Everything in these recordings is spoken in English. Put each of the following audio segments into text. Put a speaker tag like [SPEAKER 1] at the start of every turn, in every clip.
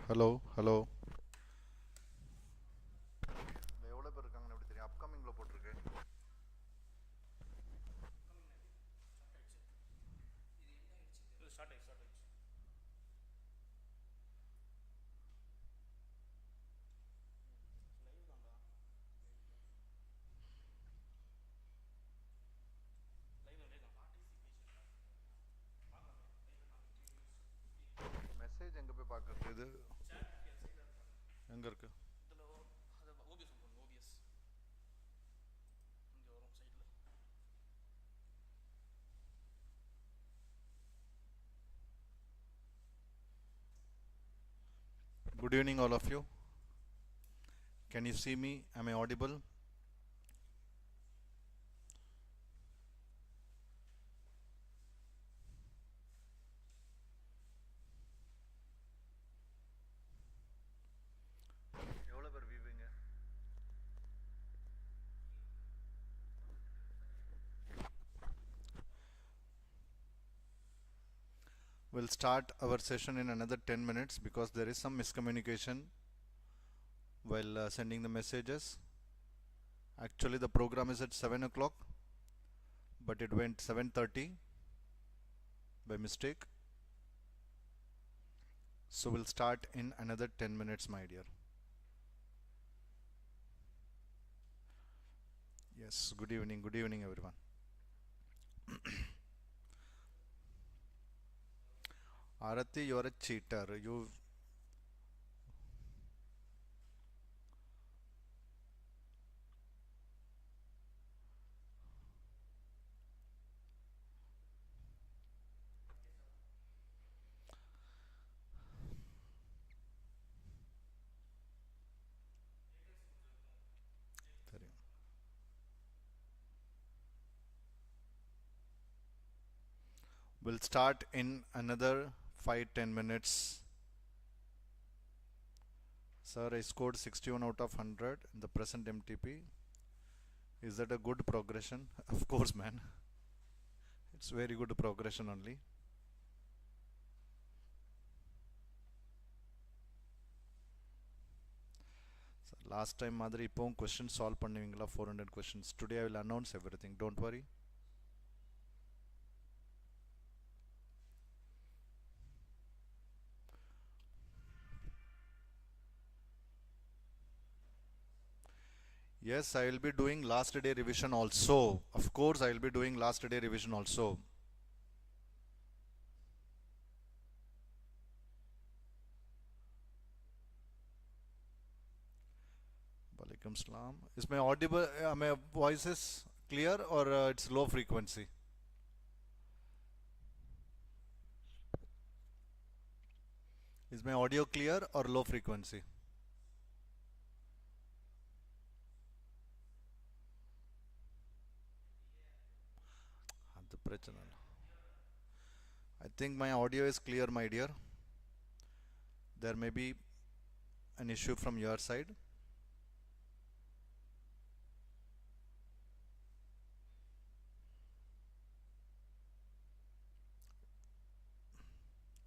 [SPEAKER 1] Hello hello
[SPEAKER 2] எவ்வளோ பேர் இருக்காங்கன்னு எப்படி தெரியும்? அப்கமிங்கில் போட்டிருக்கு. மெசேஜ் எங்கே போய் பார்க்குறது? இது எங்கே இருக்குது?
[SPEAKER 1] Good evening, all of you. Can you see me? Am I audible?
[SPEAKER 2] எவ்வளோ பேர் வியூவிங்க?
[SPEAKER 1] We'll start our session in another 10 minutes because there is some miscommunication while sending the messages. Actually, the program is at 7 o'clock, but it went 7:30 by mistake. So we'll start in another 10 minutes, my dear. Yes, good evening everyone. Arati, you're a cheater. You We'll start in another 5-10 minutes. Sir, I scored 61 out of 100 in the present MTP. Is that a good progression? Of course, man. It's very good progression only. So last time மாதிரி இப்போவும் questions solve பண்ணுவீங்களா? 400 questions. Today I will announce everything. Don't worry. Yes, I will be doing last day revision also. Of course, I will be doing last day revision also. Walaikum salam. Is my audible? My voice is clear or it's low frequency? Is my audio clear or low frequency? I think my audio is clear, my dear. There may be an issue from your side.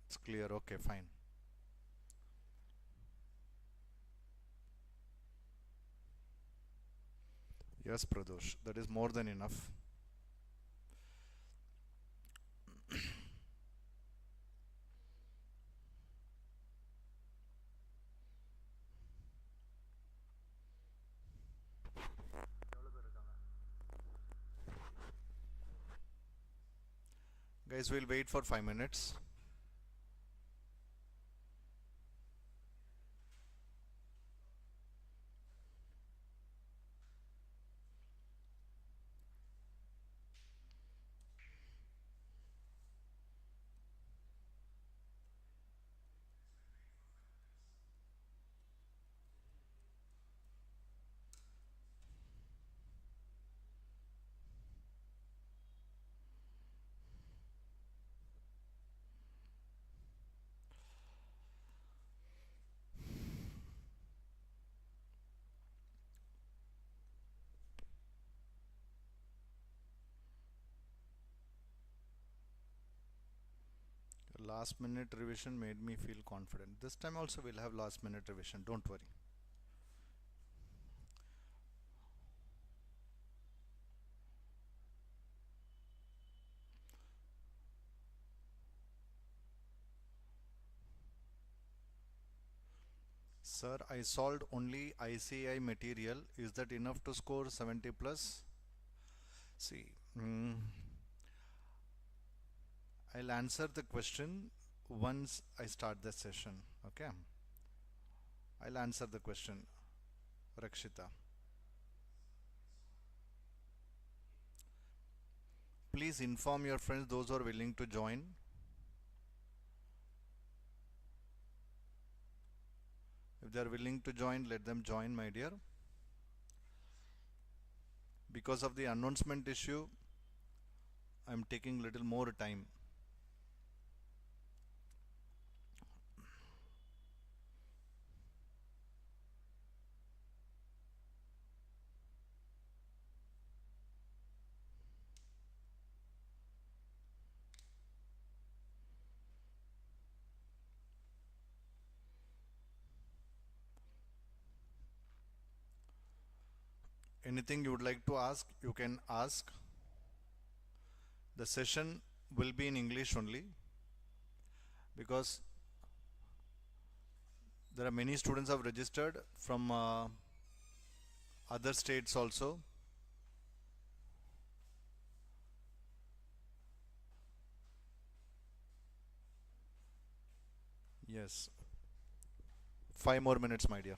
[SPEAKER 1] It's clear. Okay, fine. Yes, Pradosh, that is more than enough. Guys, we'll wait for 5 minutes. Last minute revision made me feel confident. This time also we'll have last minute revision, don't worry. Sir, I solved only ICI material. Is that enough to score 70 plus? See, I'll answer the question once I start the session. Okay, I'll answer the question. Rakshita, please inform your friends, those who are willing to join. If they are willing to join, let them join, my dear. Because of the announcement issue, I'm taking little more time. Anything you would like to ask, you can ask. The session will be in English only because there are many students have registered from other states also. Yes, 5 more minutes, my dear.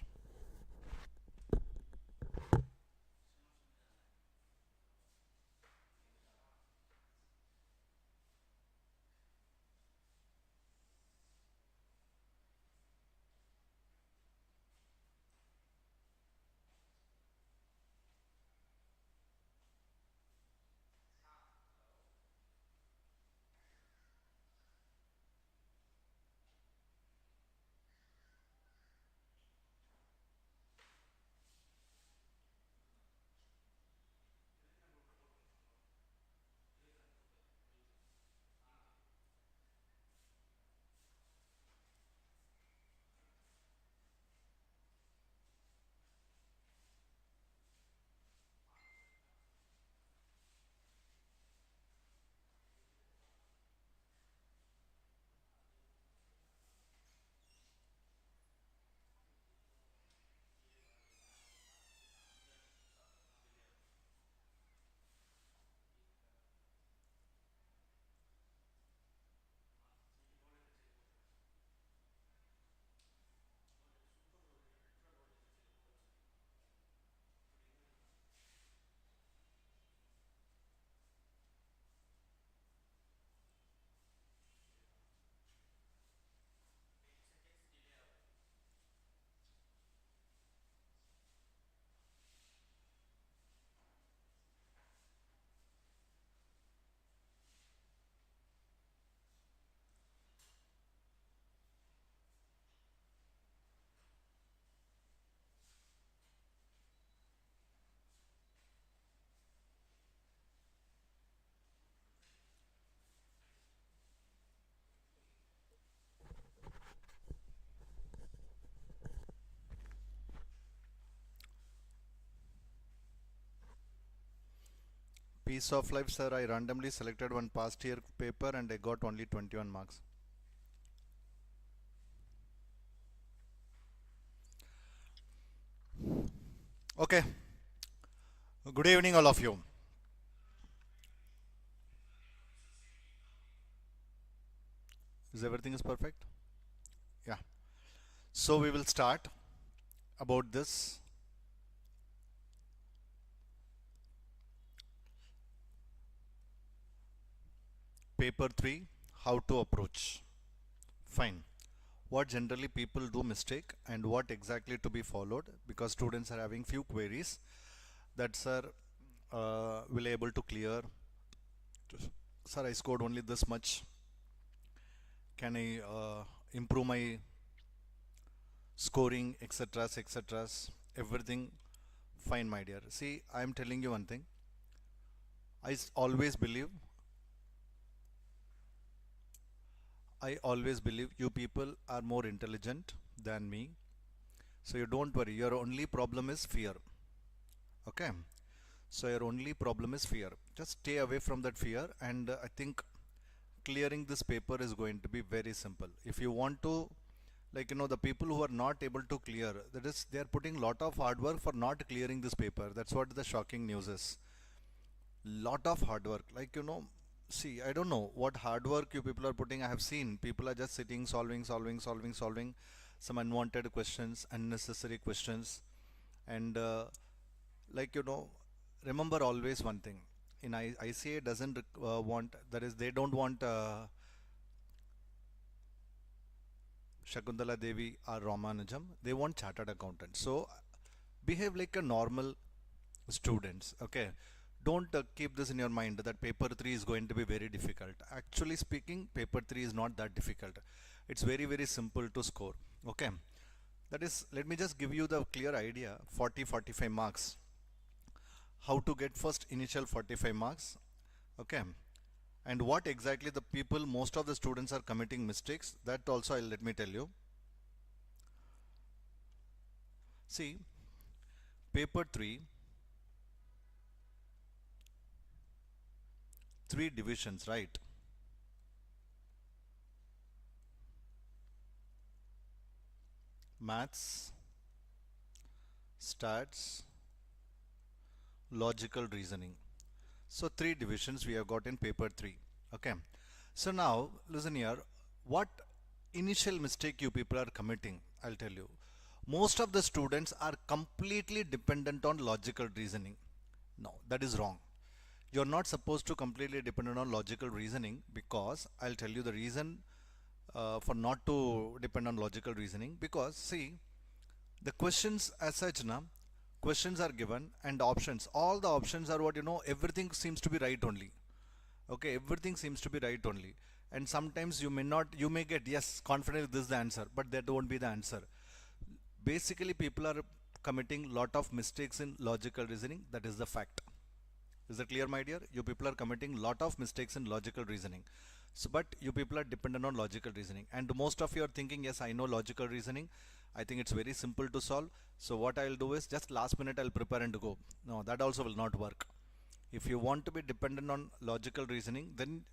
[SPEAKER 1] Piece of life, sir. I randomly selected one past year paper and I got only 21 marks. Okay. Good evening, all of you. Is everything is perfect? Yeah. So we will start about this. Paper 3, how to approach. Fine. What generally people do mistake and what exactly to be followed, because students are having few queries that sir will able to clear. Sir, I scored only this much. Can I improve my scoring, etc., etc.? Everything fine, my dear. See, I am telling you one thing. I always believe I always believe you people are more intelligent than me. So you don't worry, your only problem is fear. Okay. So your only problem is fear. Just stay away from that fear, and I think clearing this paper is going to be very simple. If you want to, like, the people who are not able to clear, that is, they are putting lot of hard work for not clearing this paper. That's what the shocking news is. Lot of hard work. Like, see, I don't know what hard work you people are putting. I have seen people are just sitting, solving some unwanted questions, unnecessary questions, and like, remember always one thing. In ICA doesn't want, that is, they don't want Shakuntala Devi or Ramanujam. They want chartered accountant. So behave like a normal students. Okay. Don't keep this in your mind that paper 3 is going to be very difficult. Actually speaking, paper 3 is not that difficult. It's very simple to score. Okay. That is, let me just give you the clear idea. 40-45 marks. How to get first initial 45 marks. Okay. And what exactly the people, most of the students are committing mistakes, that also let me tell you. See, paper 3, 3 divisions, right? Maths, stats, logical reasoning. So 3 divisions we have got in paper 3. Okay. So now listen here, what initial mistake you people are committing, I'll tell you. Most of the students are completely dependent on logical reasoning. No, that is wrong. You're not supposed to completely depend on logical reasoning, because I'll tell you the reason for not to depend on logical reasoning. Because see, the questions as such, questions are given and options. All the options are what, everything seems to be right only. Okay, everything seems to be right only. And sometimes you may get, yes, confident this is the answer, but that won't be the answer. Basically, people are committing lot of mistakes in logical reasoning. That is the fact. Is that clear, my dear? You people are committing lot of mistakes in logical reasoning. So, but you people are dependent on logical reasoning, and most of you are thinking, yes, I know logical reasoning. I think it's very simple to solve. So what I'll do is just last minute I'll prepare and go. No, that also will not work. If you want to be dependent on logical reasoning, then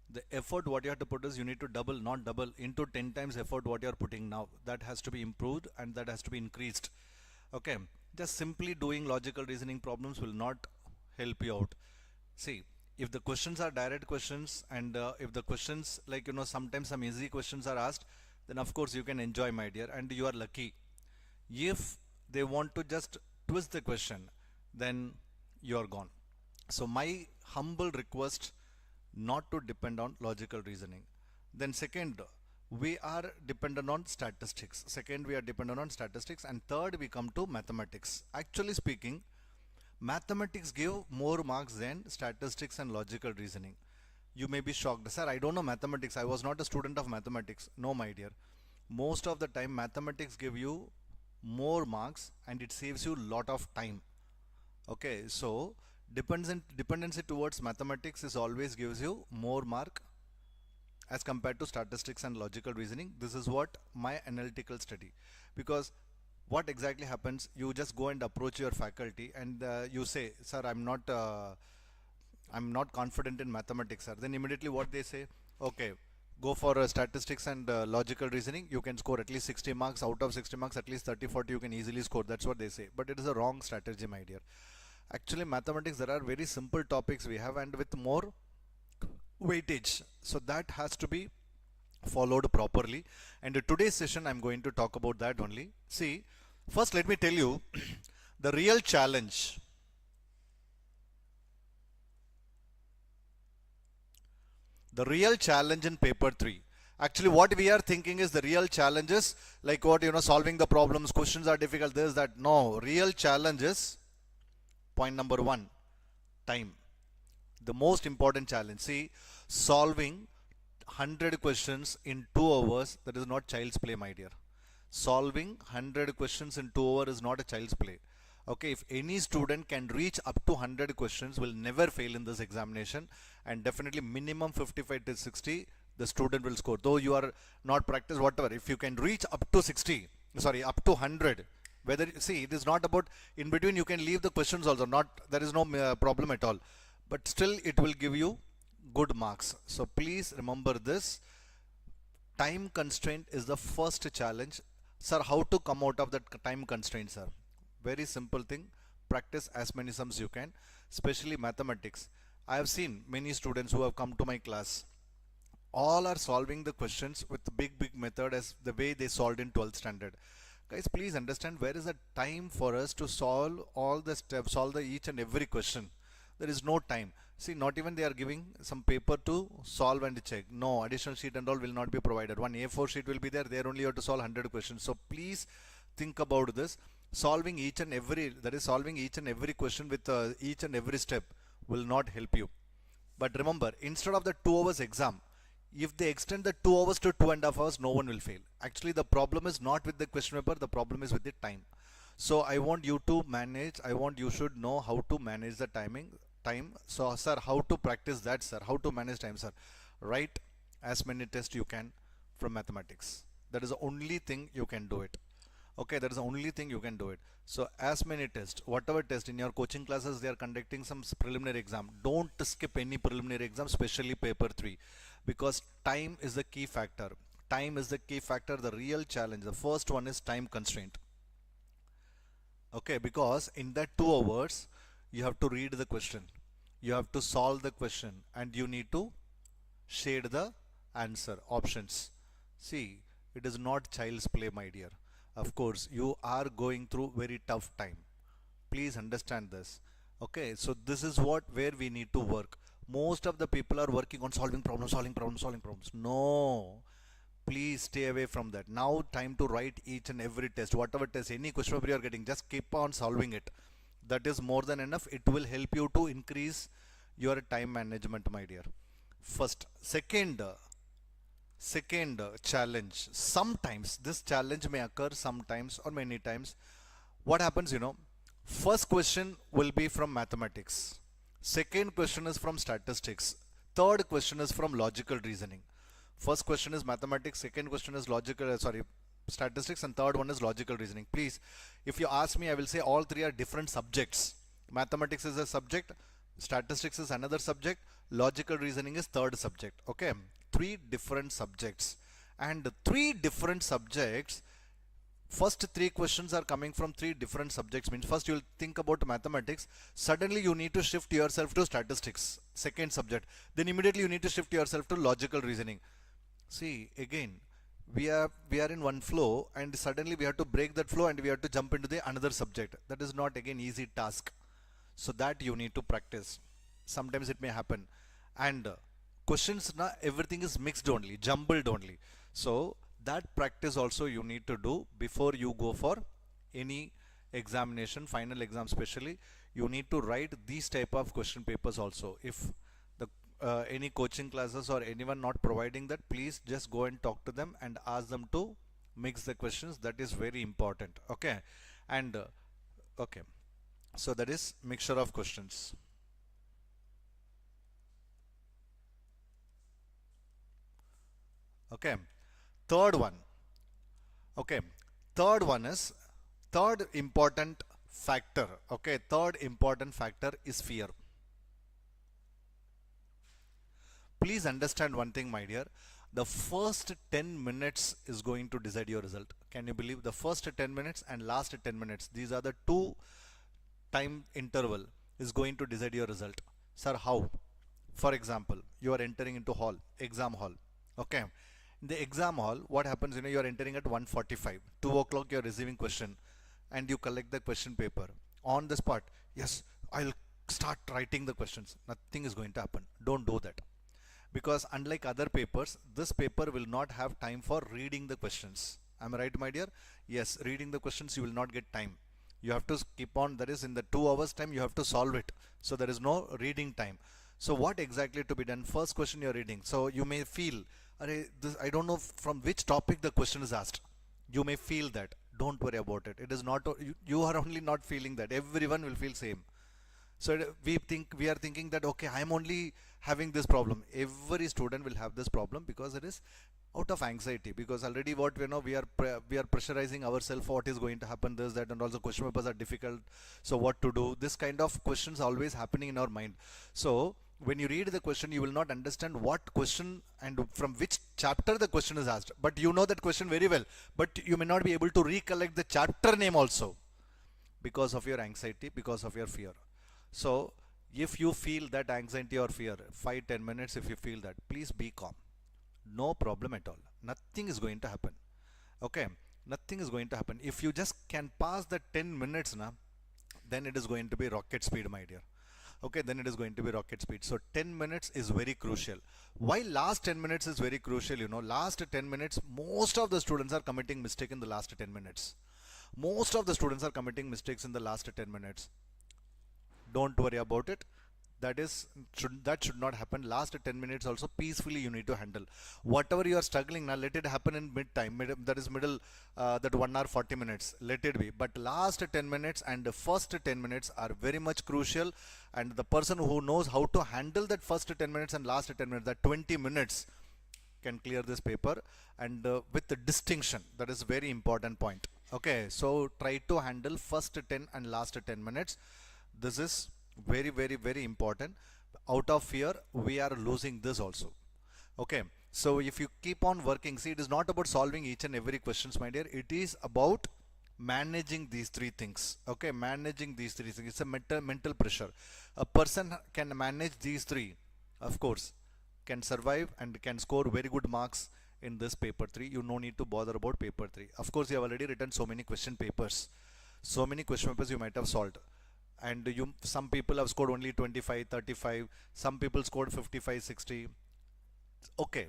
[SPEAKER 1] the effort what you have to put is, you need to double, not double, into 10 times effort what you are putting now. That has to be improved, and that has to be increased. Okay, just simply doing logical reasoning problems will not help you out. See, if the questions are direct questions, and if the questions, like, sometimes some easy questions are asked, then of course you can enjoy, my dear, and you are lucky. If they want to just twist the question, then you are gone. So my humble request, not to depend on logical reasoning. Then second, we are dependent on statistics. And third, we come to mathematics. Actually speaking, mathematics give more marks than statistics and logical reasoning. You may be shocked, sir, I don't know mathematics, I was not a student of mathematics. No, my dear, most of the time mathematics give you more marks, and it saves you lot of time. Okay, so dependency towards mathematics is always gives you more mark as compared to statistics and logical reasoning. This is what my analytical study. Because what exactly happens, you just go and approach your faculty, and you say, sir, I'm not confident in mathematics, sir. Then immediately what they say, okay, go for statistics and logical reasoning. You can score at least 60 marks. Out of 60 marks, at least 30-40 you can easily score. That's what they say. But it is a wrong strategy, my dear. Actually, mathematics, there are very simple topics we have, and with more weightage. So that has to be followed properly. And in today's session, I'm going to talk about that only. See, first let me tell you the real challenge. The real challenge in paper 3. Actually, what we are thinking is the real challenges, like what, solving the problems, questions are difficult, this, that. No, real challenge is point number 1, time. The most important challenge. See, solving 100 questions in 2 hours, that is not child's play, my dear. Solving 100 questions in 2 hours is not a child's play. Okay, if any student can reach up to 100 questions, will never fail in this examination, and definitely minimum 55 to 60, the student will score. Though you are not practice whatever, if you can reach up to 60, sorry, up to 100, whether, see, it is not about, in between you can leave the questions also, not, there is no problem at all, but still it will give you good marks. So please remember this. Time constraint is the first challenge. Sir, how to come out of that time constraint, sir? Very simple thing. Practice as many sums you can, especially mathematics. I have seen many students who have come to my class. All are solving the questions with the big method as the way they solved in 12th standard. Guys, please understand, where is the time for us to solve all the steps, solve the each and every question? There is no time. See, not even they are giving some paper to solve and check. No, additional sheet and all will not be provided. One A4 sheet will be there. There only you have to solve 100 questions. So please think about this. Solving each and every, that is solving each and every question with each and every step will not help you. But remember, instead of the 2 hours exam, if they extend the 2 hours to 2.5 hours, no one will fail. Actually, the problem is not with the question paper, the problem is with the time. So I want you to manage, you should know how to manage the time. So sir, how to practice that, sir? How to manage time, sir? Write as many tests you can from mathematics. That is the only thing you can do it. Okay, that is the only thing you can do it. So as many tests, whatever test in your coaching classes, they are conducting some preliminary exam. Don't skip any preliminary exam, especially paper 3, because time is the key factor. Time is the key factor, the real challenge. The first one is time constraint. Okay, because in that 2 hours, you have to read the question, you have to solve the question, and you need to shade the answer options. See, it is not child's play, my dear. Of course, you are going through very tough time. Please understand this. Okay, so this is where we need to work. Most of the people are working on solving problems. No, please stay away from that. Now time to write each and every test, whatever test, any question paper you are getting, just keep on solving it. That is more than enough. It will help you to increase your time management, my dear. First. Second challenge. Sometimes this challenge may occur sometimes or many times. What happens, first question will be from mathematics. Second question is from statistics. Third question is from logical reasoning. First question is mathematics, second question is statistics, and third one is logical reasoning. Please, if you ask me, I will say all three are different subjects. Mathematics is a subject, statistics is another subject, logical reasoning is third subject. Okay, 3 different subjects, and 3 different subjects. First 3 questions are coming from 3 different subjects. Means first you will think about mathematics, suddenly you need to shift yourself to statistics, second subject, then immediately you need to shift yourself to logical reasoning. See, again, we are in one flow, and suddenly we have to break that flow and we have to jump into the another subject. That is not again easy task. So that you need to practice. Sometimes it may happen, and questions, now everything is mixed only, jumbled only. So that practice also you need to do before you go for any examination, final exam especially. You need to write these type of question papers also. If the any coaching classes or anyone not providing that, please just go and talk to them and ask them to mix the questions. That is very important. Okay, and okay, so that is mixture of questions. Okay, third one. Okay, third one is third important factor. Okay, third important factor is fear. Please understand one thing, my dear. The first 10 minutes is going to decide your result. Can you believe? The first 10 minutes and last 10 minutes, these are the 2 time interval is going to decide your result. Sir, how? For example, you are entering into hall, exam hall. Okay, in the exam hall, what happens, you are entering at 1:45, 2 o'clock you are receiving question, and you collect the question paper on the spot. Yes, I'll start writing the questions. Nothing is going to happen. Don't do that, because unlike other papers, this paper will not have time for reading the questions. Am I right, my dear? Yes, reading the questions you will not get time. You have to keep on, that is in the 2 hours time you have to solve it. So there is no reading time. So what exactly to be done? First question you are reading. So you may feel, I don't know from which topic the question is asked. You may feel that. Don't worry about it. It is not, you are only not feeling that. Everyone will feel same. So we are thinking that okay, I am only having this problem. Every student will have this problem because it is out of anxiety, because already what we know, we are pressurizing ourselves, what is going to happen, this, that, and also question papers are difficult, so what to do, this kind of questions always happening in our mind. So when you read the question, you will not understand what question and from which chapter the question is asked, but you know that question very well, but you may not be able to recollect the chapter name also, because of your anxiety, because of your fear. So if you feel that anxiety or fear, 5-10 minutes, if you feel that, please be calm. No problem at all. Nothing is going to happen. Okay, nothing is going to happen. If you just can pass the 10 minutes now, then it is going to be rocket speed, my dear. Okay, then it is going to be rocket speed. So 10 minutes is very crucial. Why last 10 minutes is very crucial? You know, last 10 minutes, most of the students are committing mistake in the last 10 minutes. Most of the students are committing mistakes in the last 10 minutes. Don't worry about it. That should not happen. Last 10 minutes also peacefully you need to handle whatever you are struggling now. Let it happen in that is middle, that 1 hour 40 minutes, let it be. But last 10 minutes and the first 10 minutes are very much crucial, and the person who knows how to handle that first 10 minutes and last 10 minutes, that 20 minutes, can clear this paper, and with the distinction. That is very important point. Okay, so try to handle first 10 and last 10 minutes. This is very, very, very important. Out of fear, we are losing this also. Okay, so if you keep on working, see, it is not about solving each and every questions, my dear. It is about managing these three things. Okay, managing these three things. It's a mental pressure. A person can manage these three, of course, can survive and can score very good marks in this paper 3. You no need to bother about paper 3. Of course, you have already written so many question papers. So many question papers you might have solved, and some people have scored only 25, 35, some people scored 55, 60. Okay,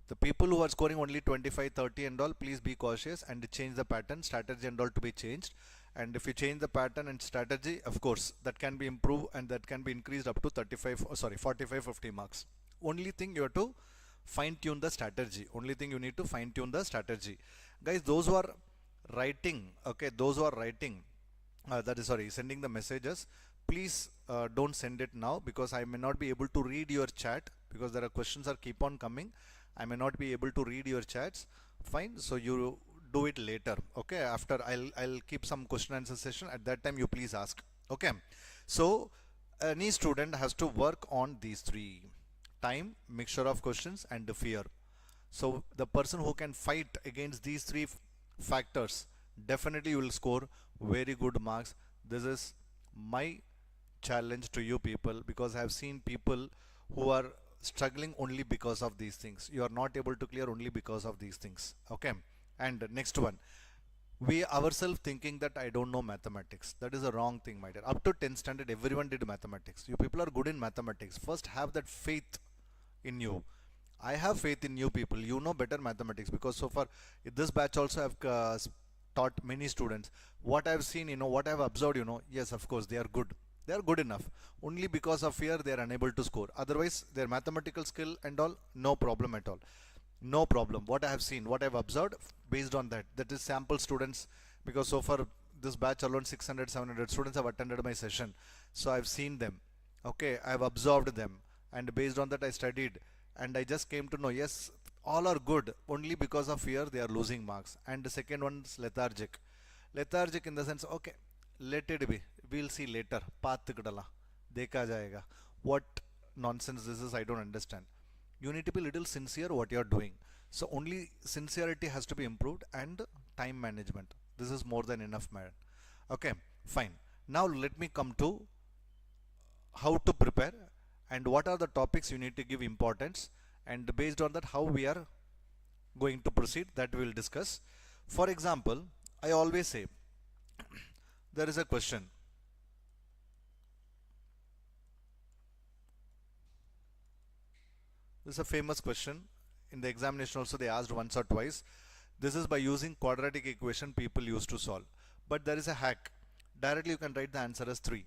[SPEAKER 1] the people who are scoring only 25, 30 and all, please be cautious and change the pattern, strategy and all to be changed. And if you change the pattern and strategy, of course, that can be improved and that can be increased up to 45, 50 marks. Only thing you have to fine tune the strategy. Only thing you need to fine tune the strategy. Guys, those who are writing, okay, those who are writing, sending the messages, please don't send it now, because I may not be able to read your chat, because there are questions are keep on coming. I may not be able to read your chats. Fine, so you do it later. Okay, after I'll keep some question answer session. At that time you please ask. Okay, so any student has to work on these three: time, mixture of questions, and the fear. So the person who can fight against these three factors, definitely you will score very good marks. This is my challenge to you people, because I have seen people who are struggling only because of these things. You are not able to clear only because of these things. Okay, and next one, we ourselves thinking that I don't know mathematics. That is a wrong thing, my dear. Up to 10th standard everyone did mathematics. You people are good in mathematics. First have that faith in you. I have faith in you people. You know better mathematics, because so far in this batch also I've taught many students. What I've seen, what I've observed, yes, of course they are good. They are good enough. Only because of fear they are unable to score. Otherwise their mathematical skill and all, no problem at all. No problem. What I have seen, what I've observed, based on that is sample students, because so far this batch alone 600, 700 students have attended my session. So I've seen them. Okay, I've observed them, and based on that I studied, and I just came to know, yes, all are good. Only because of fear they are losing marks. And the second one is lethargic. Lethargic in the sense, okay, let it be, we'll see later, path kadala, dekha jayega. What nonsense this is, I don't understand. You need to be little sincere what you are doing. So only sincerity has to be improved, and time management. This is more than enough, man. Okay, fine. Now let me come to how to prepare and what are the topics you need to give importance, and based on that how we are going to proceed, that we will discuss. For example, I always say there is a question. This is a famous question. In the examination also they asked once or twice. This is by using quadratic equation people used to solve. But there is a hack. Directly you can write the answer as 3.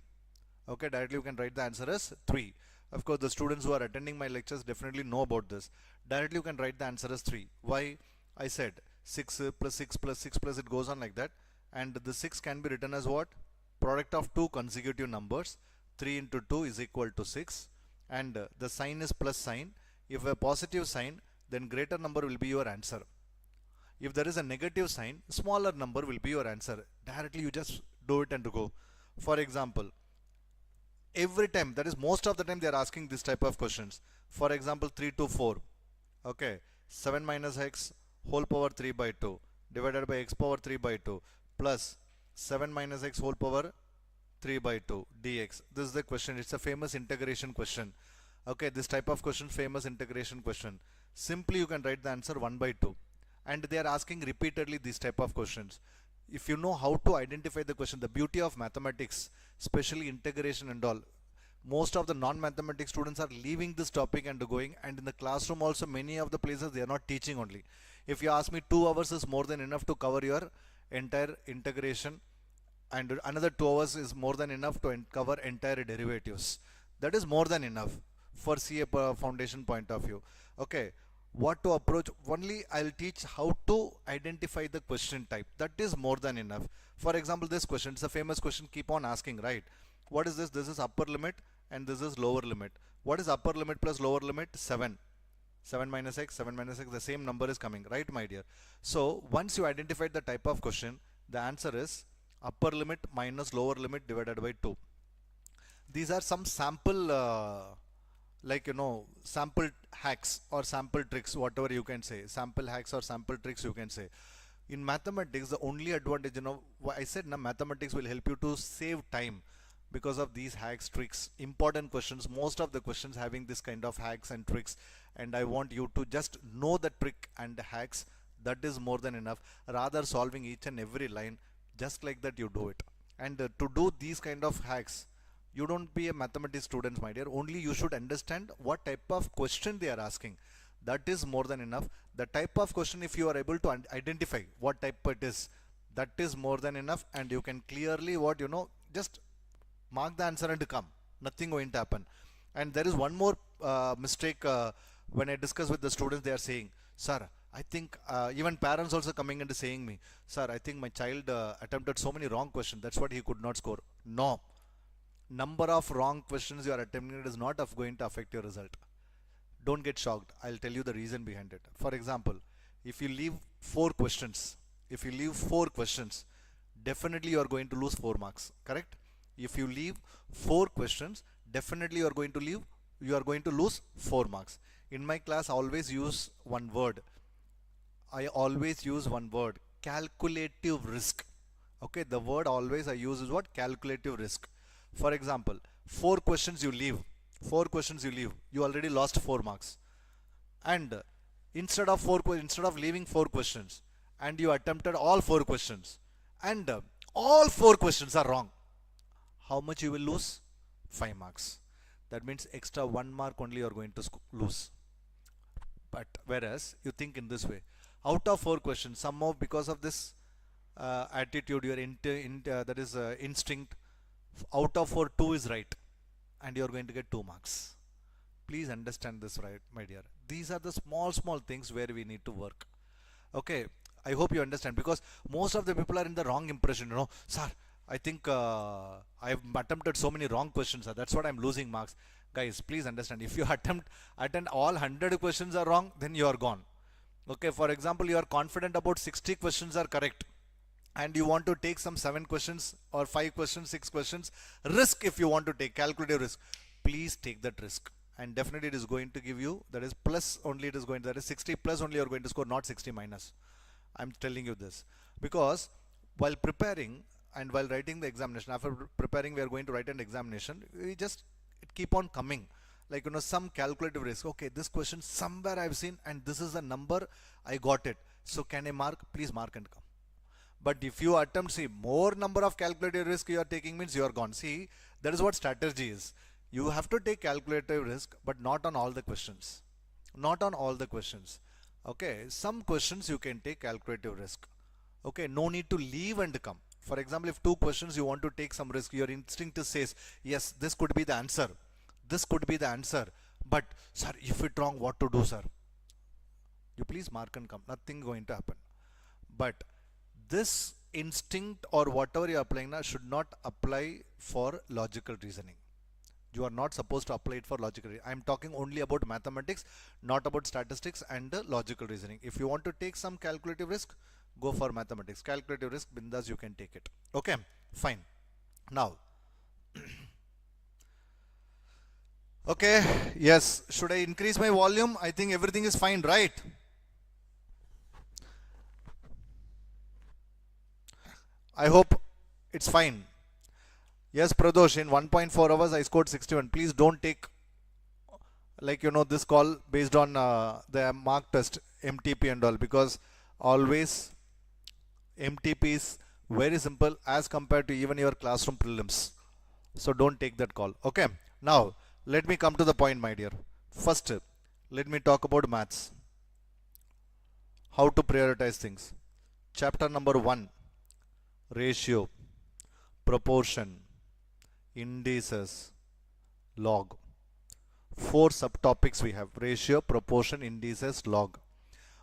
[SPEAKER 1] Okay, directly you can write the answer as 3. Of course, the students who are attending my lectures definitely know about this. Directly you can write the answer as 3. Why? I said 6 plus 6 plus 6 plus, it goes on like that. And the 6 can be written as what? Product of two consecutive numbers. 3 into 2 is equal to 6, and the sign is plus sign. If a positive sign, then greater number will be your answer. If there is a negative sign, smaller number will be your answer. Directly you just do it and go. For example, every time, that is most of the time, they are asking this type of questions. For example, 3 to 4. Okay, 7 minus x whole power 3 by 2 divided by x power 3 by 2 plus 7 minus x whole power 3 by 2 dx. This is the question. It's a famous integration question. Okay, this type of question, famous integration question. Simply you can write the answer 1 by 2. And they are asking repeatedly this type of questions. If you know how to identify the question, the beauty of mathematics, especially integration and all, most of the non-mathematics students are leaving this topic and going, and in the classroom also many of the places they are not teaching only. If you ask me, 2 hours is more than enough to cover your entire integration, and another 2 hours is more than enough to cover entire derivatives. That is more than enough for CA foundation point of view. Okay, what to approach, only I'll teach how to identify the question type. That is more than enough. For example, this question, it's a famous question, keep on asking, right? What is this? This is upper limit and this is lower limit. What is upper limit plus lower limit? 7. 7 minus x, 7 minus x, the same number is coming, right, my dear? So once you identified the type of question, the answer is upper limit minus lower limit divided by 2. These are some sample sample hacks or sample tricks, whatever you can say, sample hacks or sample tricks you can say. In mathematics, the only advantage, I said mathematics will help you to save time because of these hacks, tricks, important questions, most of the questions having this kind of hacks and tricks, and I want you to just know the trick and the hacks. That is more than enough. Rather solving each and every line, just like that you do it. And to do these kind of hacks, you don't be a mathematics student, my dear. Only you should understand what type of question they are asking. That is more than enough. The type of question, if you are able to identify what type it is, that is more than enough, and you can clearly just mark the answer and come. Nothing going to happen. And there is one more mistake when I discuss with the students. They are saying, sir, I think even parents also coming and saying me, sir, I think my child attempted so many wrong questions, that's what he could not score. No, number of wrong questions you are attempting is not going to affect your result. Don't get shocked. I'll tell you the reason behind it. For example, if you leave 4 questions, definitely you are going to lose 4 marks, correct? If you leave 4 questions, definitely you are going to lose 4 marks. In my class, I always use one word. Calculative risk. Okay, the word always I use is what? Calculative risk. For example, 4 questions you leave, you already lost 4 marks. And instead of leaving 4 questions, and you attempted all 4 questions, and all 4 questions are wrong, how much you will lose? 5 marks. That means extra 1 mark only you are going to lose. But whereas you think in this way, out of 4 questions, somehow because of this attitude, your instinct, out of 4, 2 is right, and you are going to get 2 marks. Please understand this, right, my dear. These are the small things where we need to work. Okay, I hope you understand, because most of the people are in the wrong impression. Sir, I think I've attempted so many wrong questions, sir, that's what I'm losing marks. Guys, please understand, if you attend all 100 questions are wrong, then you are gone. Okay, for example, you are confident about 60 questions are correct, and you want to take some 7 questions or 5 questions, 6 questions, risk. If you want to take calculative risk, please take that risk, and definitely it is going to give you, that is plus only, it is going to, that is 60 plus only you are going to score, not 60 minus. I'm telling you this because while preparing and while writing the examination, after preparing we are going to write an examination, we just keep on coming, like some calculative risk. Okay, this question somewhere I've seen, and this is the number, I got it, so can I mark? Please mark and come. But if you attempt, see, more number of calculative risk you are taking means you are gone. See, that is what strategy is. You have to take calculative risk, but not on all the questions. Not on all the questions. Okay, some questions you can take calculative risk. Okay, no need to leave and come. For example, if 2 questions you want to take some risk, your instinct says, yes, this could be the answer. This could be the answer. But, sir, if it's wrong, what to do, sir? You please mark and come. Nothing going to happen. But this instinct or whatever you are applying now should not apply for logical reasoning. You are not supposed to apply it for logical reasoning. I am talking only about mathematics, not about statistics and logical reasoning. If you want to take some calculative risk, go for mathematics. Calculative risk, bindas, you can take it. Okay, fine. Now, okay, yes, should I increase my volume? I think everything is fine, right? I hope it's fine. Yes, Pradosh, in 1.4 hours I scored 61. Please don't take, like, this call based on the mark test, MTP and all, because always MTP is very simple as compared to even your classroom prelims. So don't take that call. Okay. Now, let me come to the point, my dear. First, let me talk about maths. How to prioritize things. Chapter number 1, ratio, proportion, indices, log. 4 subtopics we have: ratio, proportion, indices, log.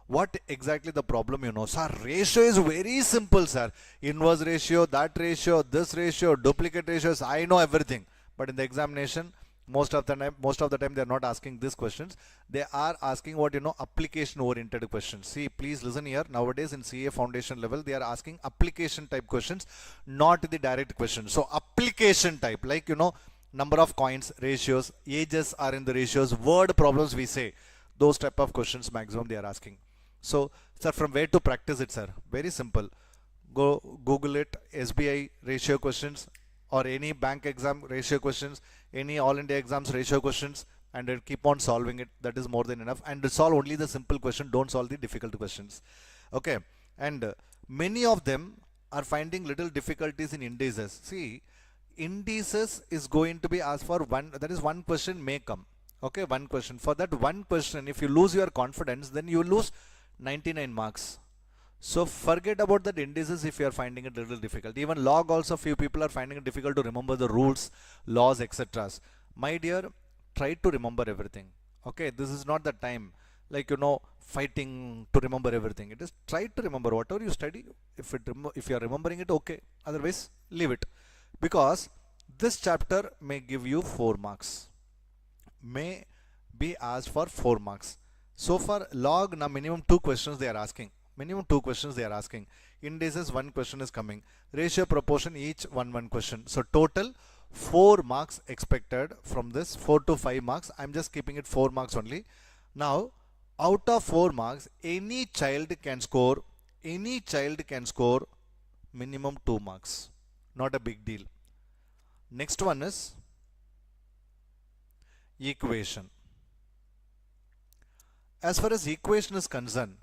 [SPEAKER 1] What exactly the problem, sir? Ratio is very simple, sir. Inverse ratio, that ratio, this ratio, duplicate ratios, I know everything. But in the examination, most of the time they are not asking these questions. They are asking what, application oriented questions. See, please listen here. Nowadays in CA foundation level, they are asking application type questions, not the direct questions. So application type, like, number of coins, ratios, ages are in the ratios, word problems we say. Those type of questions maximum they are asking. So, sir, from where to practice it, sir? Very simple. Go Google it, SBI ratio questions, or any bank exam ratio questions, any all India exams ratio questions, and then keep on solving it. That is more than enough. And solve only the simple question, don't solve the difficult questions. Okay. And many of them are finding little difficulties in indices. See, indices is going to be asked for one, that is one question may come. Okay, one question. For that one question, if you lose your confidence, then you lose 99 marks. So forget about that indices if you are finding it a little difficult. Even log also, few people are finding it difficult to remember the rules, laws, etc. My dear, try to remember everything. Okay, this is not the time, like, fighting to remember everything. It is try to remember whatever you study. If you are remembering it, okay. Otherwise, leave it. Because this chapter may give you 4 marks. May be asked for 4 marks. So for log, now minimum 2 questions they are asking. Minimum 2 questions they are asking. Indices, 1 question is coming. Ratio, proportion, each 1 question. So total 4 marks expected from this. 4 to 5 marks. I'm just keeping it 4 marks only. Now, out of 4 marks, any child can score minimum 2 marks. Not a big deal. Next one is equation. As far as equation is concerned,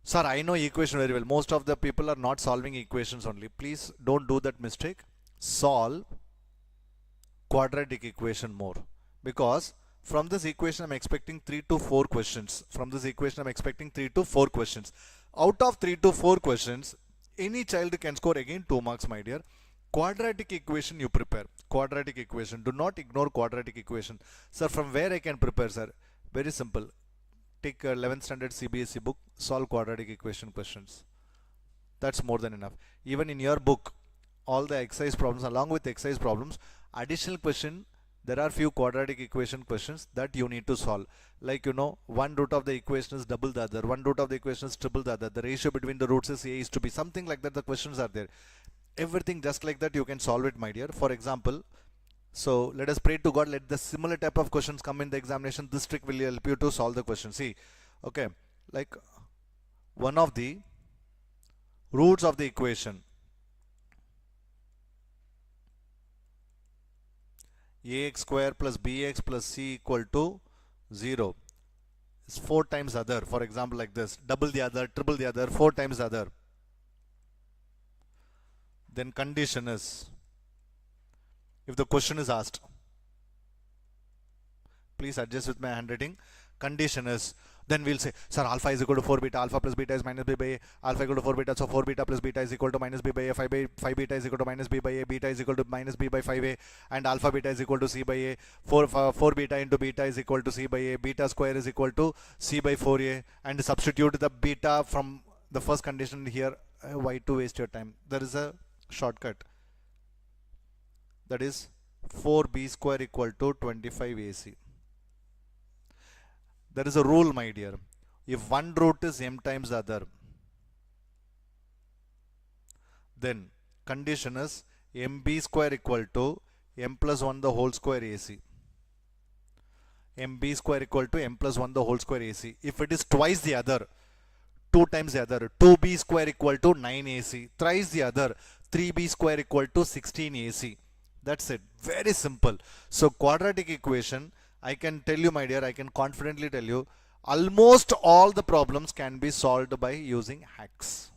[SPEAKER 1] sir, I know equation very well. Most of the people are not solving equations only. Please don't do that mistake. Solve quadratic equation more. Because from this equation, I'm expecting 3 to 4 questions. Out of 3 to 4 questions, any child can score again 2 marks, my dear. Quadratic equation you prepare. Quadratic equation. Do not ignore quadratic equation. Sir, from where I can prepare, sir? Very simple. Take 11th standard CBSE book, solve quadratic equation questions. That's more than enough. Even in your book, all the exercise problems, along with exercise problems, additional question, there are few quadratic equation questions that you need to solve. Like, one root of the equation is double the other, one root of the equation is triple the other, the ratio between the roots is a is to b, something like that. The questions are there. Everything just like that you can solve it, my dear. For example, so let us pray to God, let the similar type of questions come in the examination. This trick will help you to solve the question. See, okay, like one of the roots of the equation, ax square plus bx plus c equal to 0 is 4 times other. For example, like this, double the other, triple the other, 4 times the other. Then condition is, if the question is asked, please adjust with my handwriting. Condition is, then we'll say, sir, alpha is equal to 4 beta, alpha plus beta is minus b by a, alpha equal to 4 beta, so 4 beta plus beta is equal to minus b by a, 5 beta is equal to minus b by a, beta is equal to minus b by 5a, and alpha beta is equal to c by a, 4 beta into beta is equal to c by a, beta square is equal to c by 4a, and substitute the beta from the first condition here. Why to waste your time? There is a shortcut. That is 4b square equal to 25 AC. There is a rule, my dear. If one root is m times the other, then condition is mb square equal to m plus 1 the whole square AC. mb square equal to m plus 1 the whole square AC. If it is twice the other, 2 times the other, 2b square equal to 9 AC. Thrice the other, 3b square equal to 16 AC. That's it. Very simple. So quadratic equation, I can tell you, my dear, I can confidently tell you, almost all the problems can be solved by using hacks.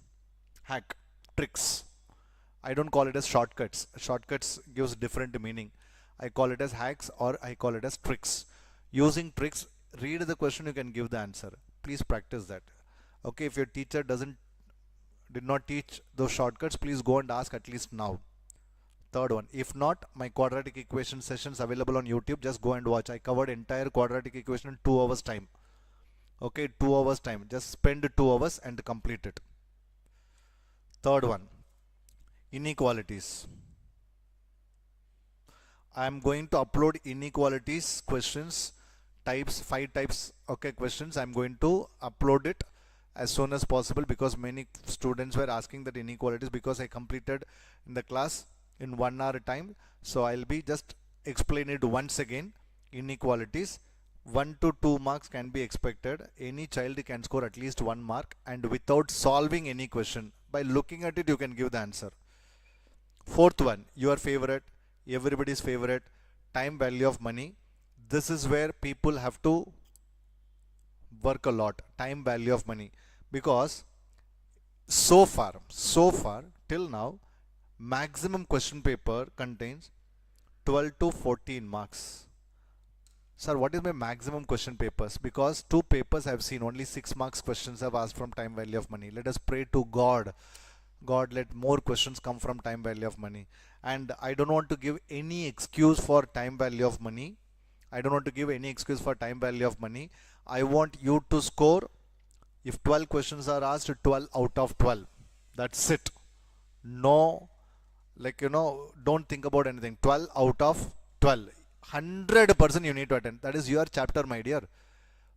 [SPEAKER 1] Hack, tricks. I don't call it as shortcuts. Shortcuts gives different meaning. I call it as hacks, or I call it as tricks. Using tricks, read the question, you can give the answer. Please practice that. Okay, if your teacher did not teach those shortcuts, please go and ask at least now. Third one, if not, my quadratic equation sessions available on YouTube, just go and watch. I covered entire quadratic equation in 2 hours time. Okay, 2 hours time. Just spend 2 hours and complete it. Third one, inequalities. I am going to upload inequalities questions, types, 5 types, okay, questions. I am going to upload it as soon as possible, because many students were asking that inequalities, because I completed in the class in 1 hour time. So I'll be just explain it once again. Inequalities, 1 to 2 marks can be expected. Any child can score at least 1 mark, and without solving any question, by looking at it you can give the answer. Fourth one, your favorite, everybody's favorite, time value of money. This is where people have to work a lot. Time value of money, because so far till now, maximum question paper contains 12 to 14 marks. Sir, what is my maximum question papers? Because 2 papers I've seen only 6 marks questions have asked from time value of money. Let us pray to God. God, let more questions come from time value of money. And I don't want to give any excuse for time value of money. I don't want to give any excuse for time value of money. I want you to score, if 12 questions are asked, 12 out of 12. That's it. No, like, don't think about anything. 12 out of 12. 100% you need to attend. That is your chapter, my dear.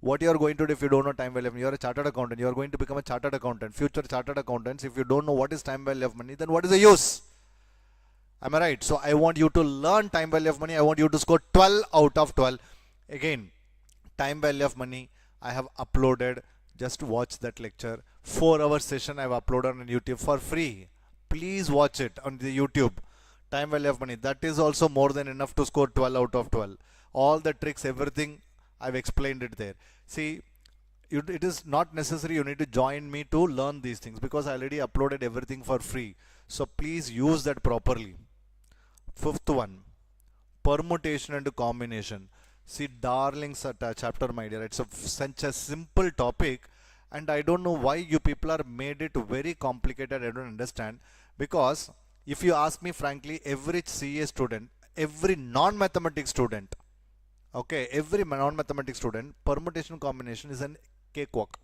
[SPEAKER 1] What you are going to do if you don't know time value of money? You are a chartered accountant. You are going to become a chartered accountant. Future chartered accountants, if you don't know what is time value of money, then what is the use? Am I right? So I want you to learn time value of money. I want you to score 12 out of 12. Again, time value of money, I have uploaded. Just watch that lecture. 4-hour session I have uploaded on YouTube for free. Please watch it on the YouTube. Time value of money. That is also more than enough to score 12 out of 12. All the tricks, everything, I've explained it there. See, it is not necessary you need to join me to learn these things, because I already uploaded everything for free. So please use that properly. Fifth one, permutation and combination. See, darling chapter, my dear. It's such a simple topic, and I don't know why you people are made it very complicated. I don't understand. Because if you ask me frankly, every CA student, every non-mathematics student, okay, every non-mathematics student, permutation combination is a cakewalk.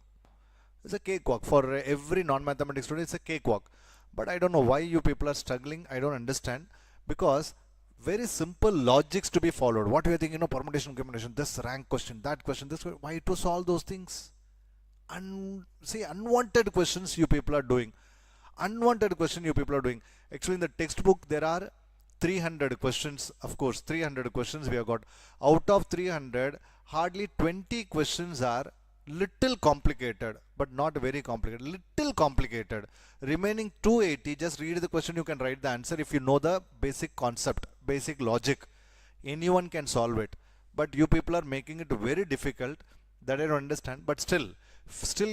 [SPEAKER 1] It's a cakewalk. For every non-mathematics student, it's a cakewalk. But I don't know why you people are struggling. I don't understand. Because very simple logics to be followed. What do you think, permutation combination, this rank question, that question, this question. Why to solve those things? See, unwanted questions you people are doing. Unwanted question you people are doing. Actually, in the textbook, there are 300 questions. Of course, 300 questions we have got. Out of 300, hardly 20 questions are little complicated, but not very complicated. Little complicated. Remaining 280, just read the question, you can write the answer. If you know the basic concept, basic logic, anyone can solve it. But you people are making it very difficult. That I don't understand. But still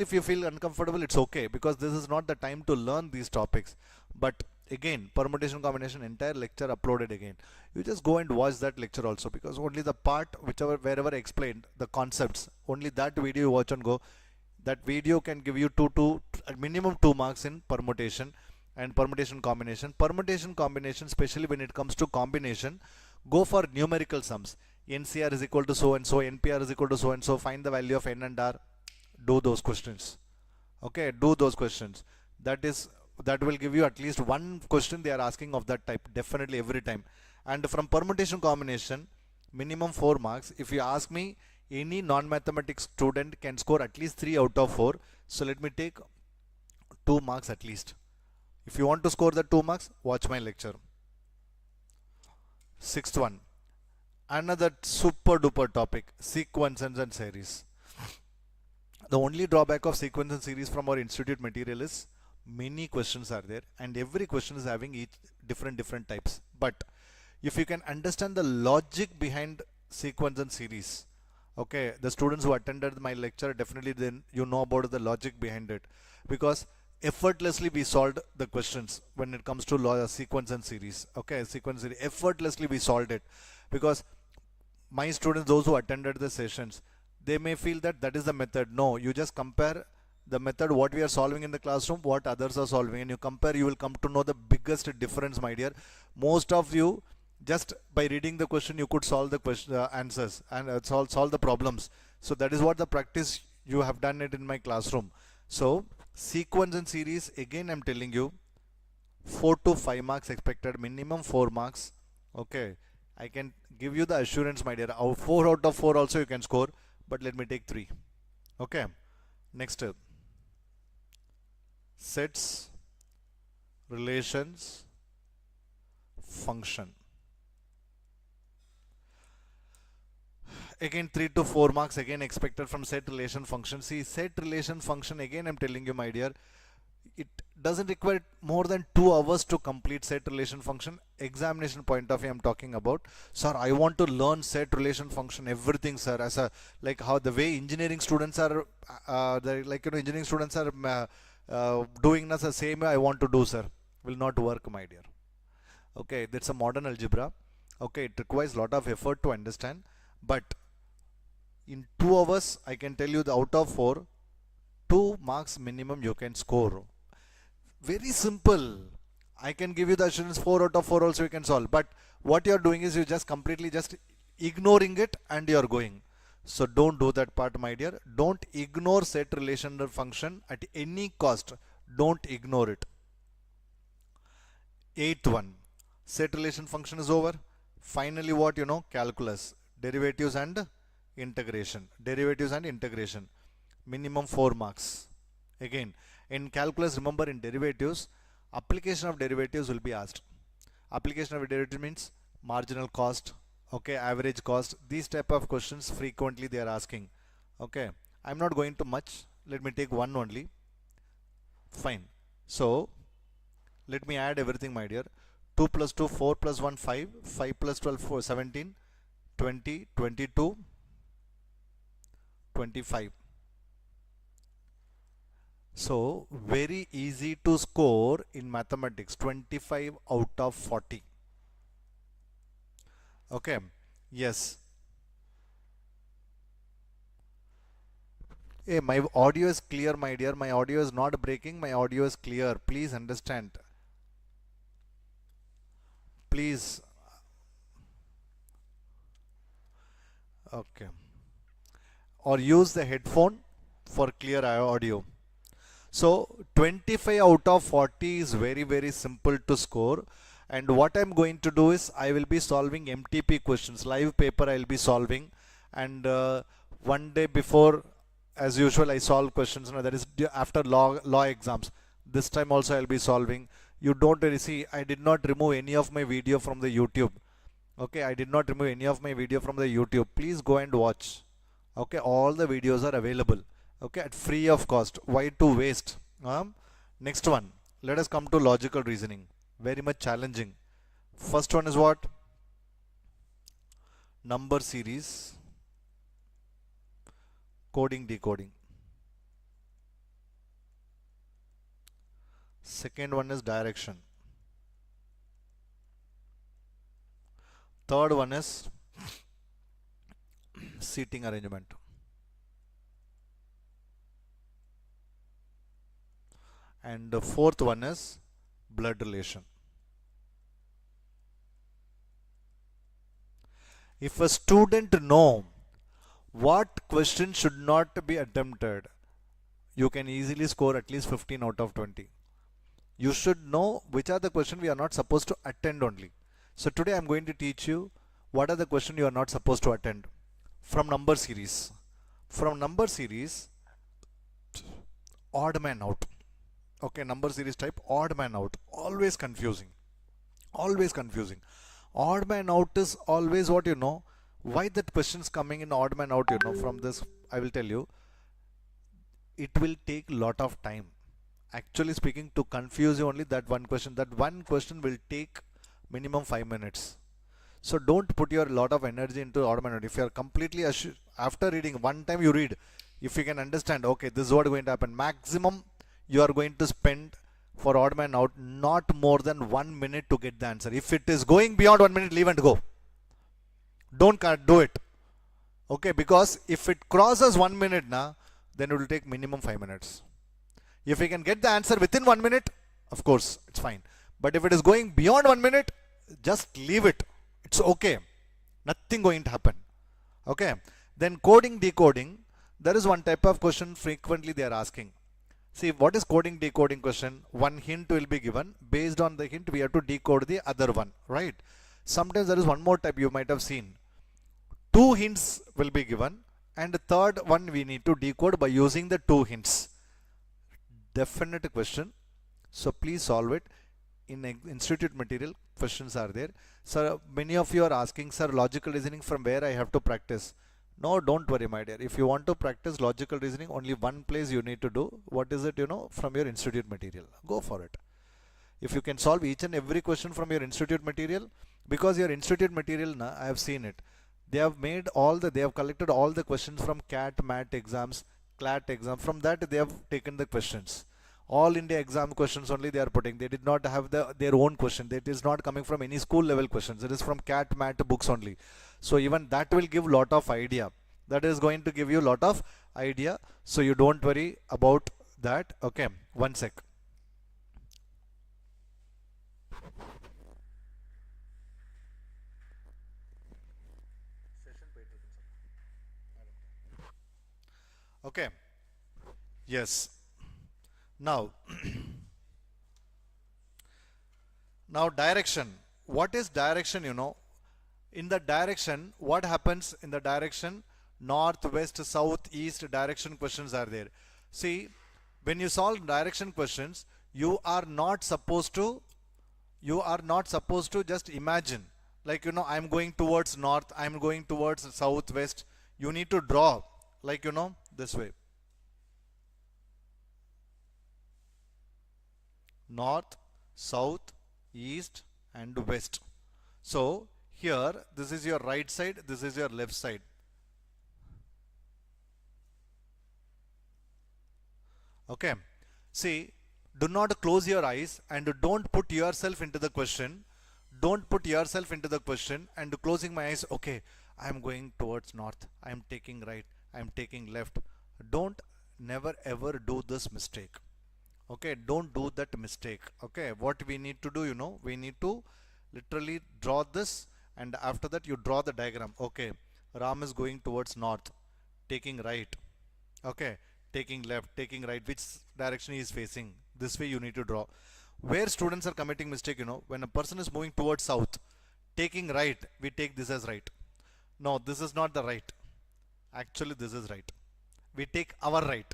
[SPEAKER 1] if you feel uncomfortable, it's okay, because this is not the time to learn these topics. But again, permutation combination, entire lecture uploaded again. You just go and watch that lecture also, because only the part wherever I explained the concepts, only that video you watch and go. That video can give you minimum 2 marks in permutation and permutation combination. Permutation combination, especially when it comes to combination, go for numerical sums. NCR is equal to so and so, NPR is equal to so and so, find the value of N and R. Do those questions. Okay, do those questions. That will give you at least one question they are asking of that type, definitely every time. And from permutation combination, minimum 4 marks. If you ask me, any non-mathematics student can score at least 3 out of 4. So let me take 2 marks at least. If you want to score the 2 marks, watch my lecture. Sixth one, another super duper topic, sequences and series. The only drawback of sequence and series from our institute material is many questions are there and every question is having each different types. But if you can understand the logic behind sequence and series, okay, the students who attended my lecture, definitely then you know about the logic behind it, because effortlessly we solved the questions when it comes to sequence and series. Okay, sequence series, effortlessly we solved it, because my students, those who attended the sessions, they may feel that that is the method. No, you just compare the method what we are solving in the classroom, what others are solving, and you compare, you will come to know the biggest difference, my dear. Most of you, just by reading the question, you could solve the question answers and solve the problems. So that is what the practice you have done it in my classroom. So sequence and series, again I'm telling you, 4 to 5 marks expected, minimum 4 marks. Okay, I can give you the assurance, my dear, 4 out of 4 also you can score, but let me take 3. Okay, next, sets, relations, function. Again 3 to 4 marks again expected from set, relation, function. See, set, relation, function, again I'm telling you, my dear, it doesn't require more than 2 hours to complete set, relation, function. Examination point of view I'm talking about. Sir, I want to learn set, relation, function, everything, sir, as a, like how the way engineering students are engineering students are doing the same way I want to do, sir. Will not work, my dear. Okay, that's a modern algebra. Okay, it requires a lot of effort to understand, but in 2 hours I can tell you, the out of 4, 2 marks minimum you can score. Very simple. I can give you the assurance 4 out of 4 also you can solve, but what you are doing is you just completely just ignoring it and you are going. So don't do that part, my dear. Don't ignore set, relation or function at any cost. Don't ignore it. Eighth one, set, relation, function is over. Finally what you know, calculus, derivatives and integration. Derivatives and integration, minimum 4 marks. Again, in calculus, remember, in derivatives, application of derivatives will be asked. Application of derivative means marginal cost, okay, average cost. These type of questions frequently they are asking. Okay, I'm not going to much. Let me take one only. Fine. So let me add everything, my dear. 2 plus 2, 4 plus 1, 5. 5 plus 12, 4, 17. 20, 22, 25. So very easy to score in mathematics, 25 out of 40. Okay, yes. Hey, my audio is clear, my dear. My audio is not breaking. My audio is clear. Please understand. Please. Okay. Or use the headphone for clear audio. So 25 out of 40 is very simple to score. And what I'm going to do is I will be solving MTP questions, live paper I will be solving. And one day before, as usual, I solve questions. That is after law exams. This time also I will be solving. You don't really see, I did not remove any of my video from the YouTube. Okay, I did not remove any of my video from the YouTube. Please go and watch. Okay, all the videos are available. Okay, at free of cost. Why to waste? Next one, let us come to logical reasoning. Very much challenging. First one is what? Number series, coding, decoding. Second one is direction. Third one is seating arrangement. And the fourth one is blood relation. If a student know what question should not be attempted, you can easily score at least 15 out of 20. You should know which are the questions we are not supposed to attend only. So today I'm going to teach you what are the questions you are not supposed to attend from number series. From number series, odd man out. Okay, number series type odd man out. Always confusing. Always confusing. Odd man out is always what you know. Why that questions coming in odd man out, you know, from this I will tell you. It will take lot of time. Actually speaking, to confuse you only that one question will take minimum 5 minutes. So don't put your lot of energy into odd man out. If you are completely after reading one time you read, if you can understand, okay, this is what is going to happen, maximum you are going to spend for odd man out not more than 1 minute to get the answer. If it is going beyond 1 minute, leave and go. Don't do it. Okay, because if it crosses 1 minute now, then it will take minimum 5 minutes. If we can get the answer within 1 minute, of course, it's fine. But if it is going beyond 1 minute, just leave it. It's okay. Nothing going to happen. Okay. Then coding, decoding. There is one type of question frequently they are asking. See, what is coding, decoding question? One hint will be given. Based on the hint, we have to decode the other one. Right. Sometimes there is one more type you might have seen. Two hints will be given. And the third one we need to decode by using the two hints. Definite question. So please solve it. In institute material, questions are there. Sir, many of you are asking, sir, logical reasoning from where I have to practice? No, don't worry, my dear. If you want to practice logical reasoning, only one place you need to do. What is it, you know, from your institute material? Go for it. If you can solve each and every question from your institute material, because your institute material, I have seen it. They have made they have collected all the questions from CAT, MAT exams, CLAT exam. From that, they have taken the questions. All India exam questions only they are putting. They did not have their own question. That is not coming from any school level questions. It is from CAT, MAT books only. So even that will give lot of idea. That is going to give you lot of idea. So you don't worry about that. Okay, one sec. Okay. Yes. Now, now direction. What is direction, you know? In the direction, what happens in the direction? North, west, south, east direction questions are there. See, when you solve direction questions, you are not supposed to just imagine. Like, you know, I'm going towards north, I'm going towards south, west. You need to draw, like, you know, this way. North, south, east and west. So here this is your right side, this is your left side. Okay. See, do not close your eyes and don't put yourself into the question. Don't put yourself into the question and closing my eyes. Okay, I am going towards north, I am taking right, I am taking left. Don't never ever do this mistake. Okay, don't do that mistake. Okay, what we need to do, you know, we need to literally draw this and after that you draw the diagram. Okay, Ram is going towards north, taking right. Okay, taking left, taking right. Which direction he is facing? This way you need to draw. Where students are committing mistake, you know, when a person is moving towards south, taking right, we take this as right. No, this is not the right. Actually, this is right. We take our right.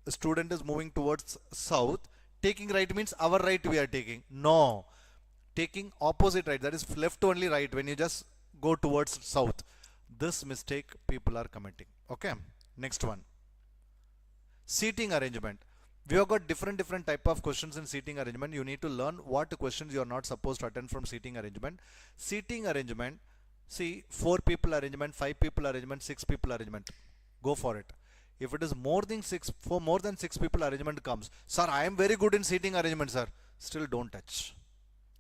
[SPEAKER 1] A student is moving towards south, taking right means our right we are taking. No, taking opposite right, that is left only right when you just go towards south. This mistake people are committing. Okay, next one. Seating arrangement. We have got different type of questions in seating arrangement. You need to learn what questions you are not supposed to attend from seating arrangement. Seating arrangement, see, 4 people arrangement, 5 people arrangement, 6 people arrangement. Go for it. If it is more than 6 people arrangement comes, sir, I am very good in seating arrangement, sir. Still don't touch.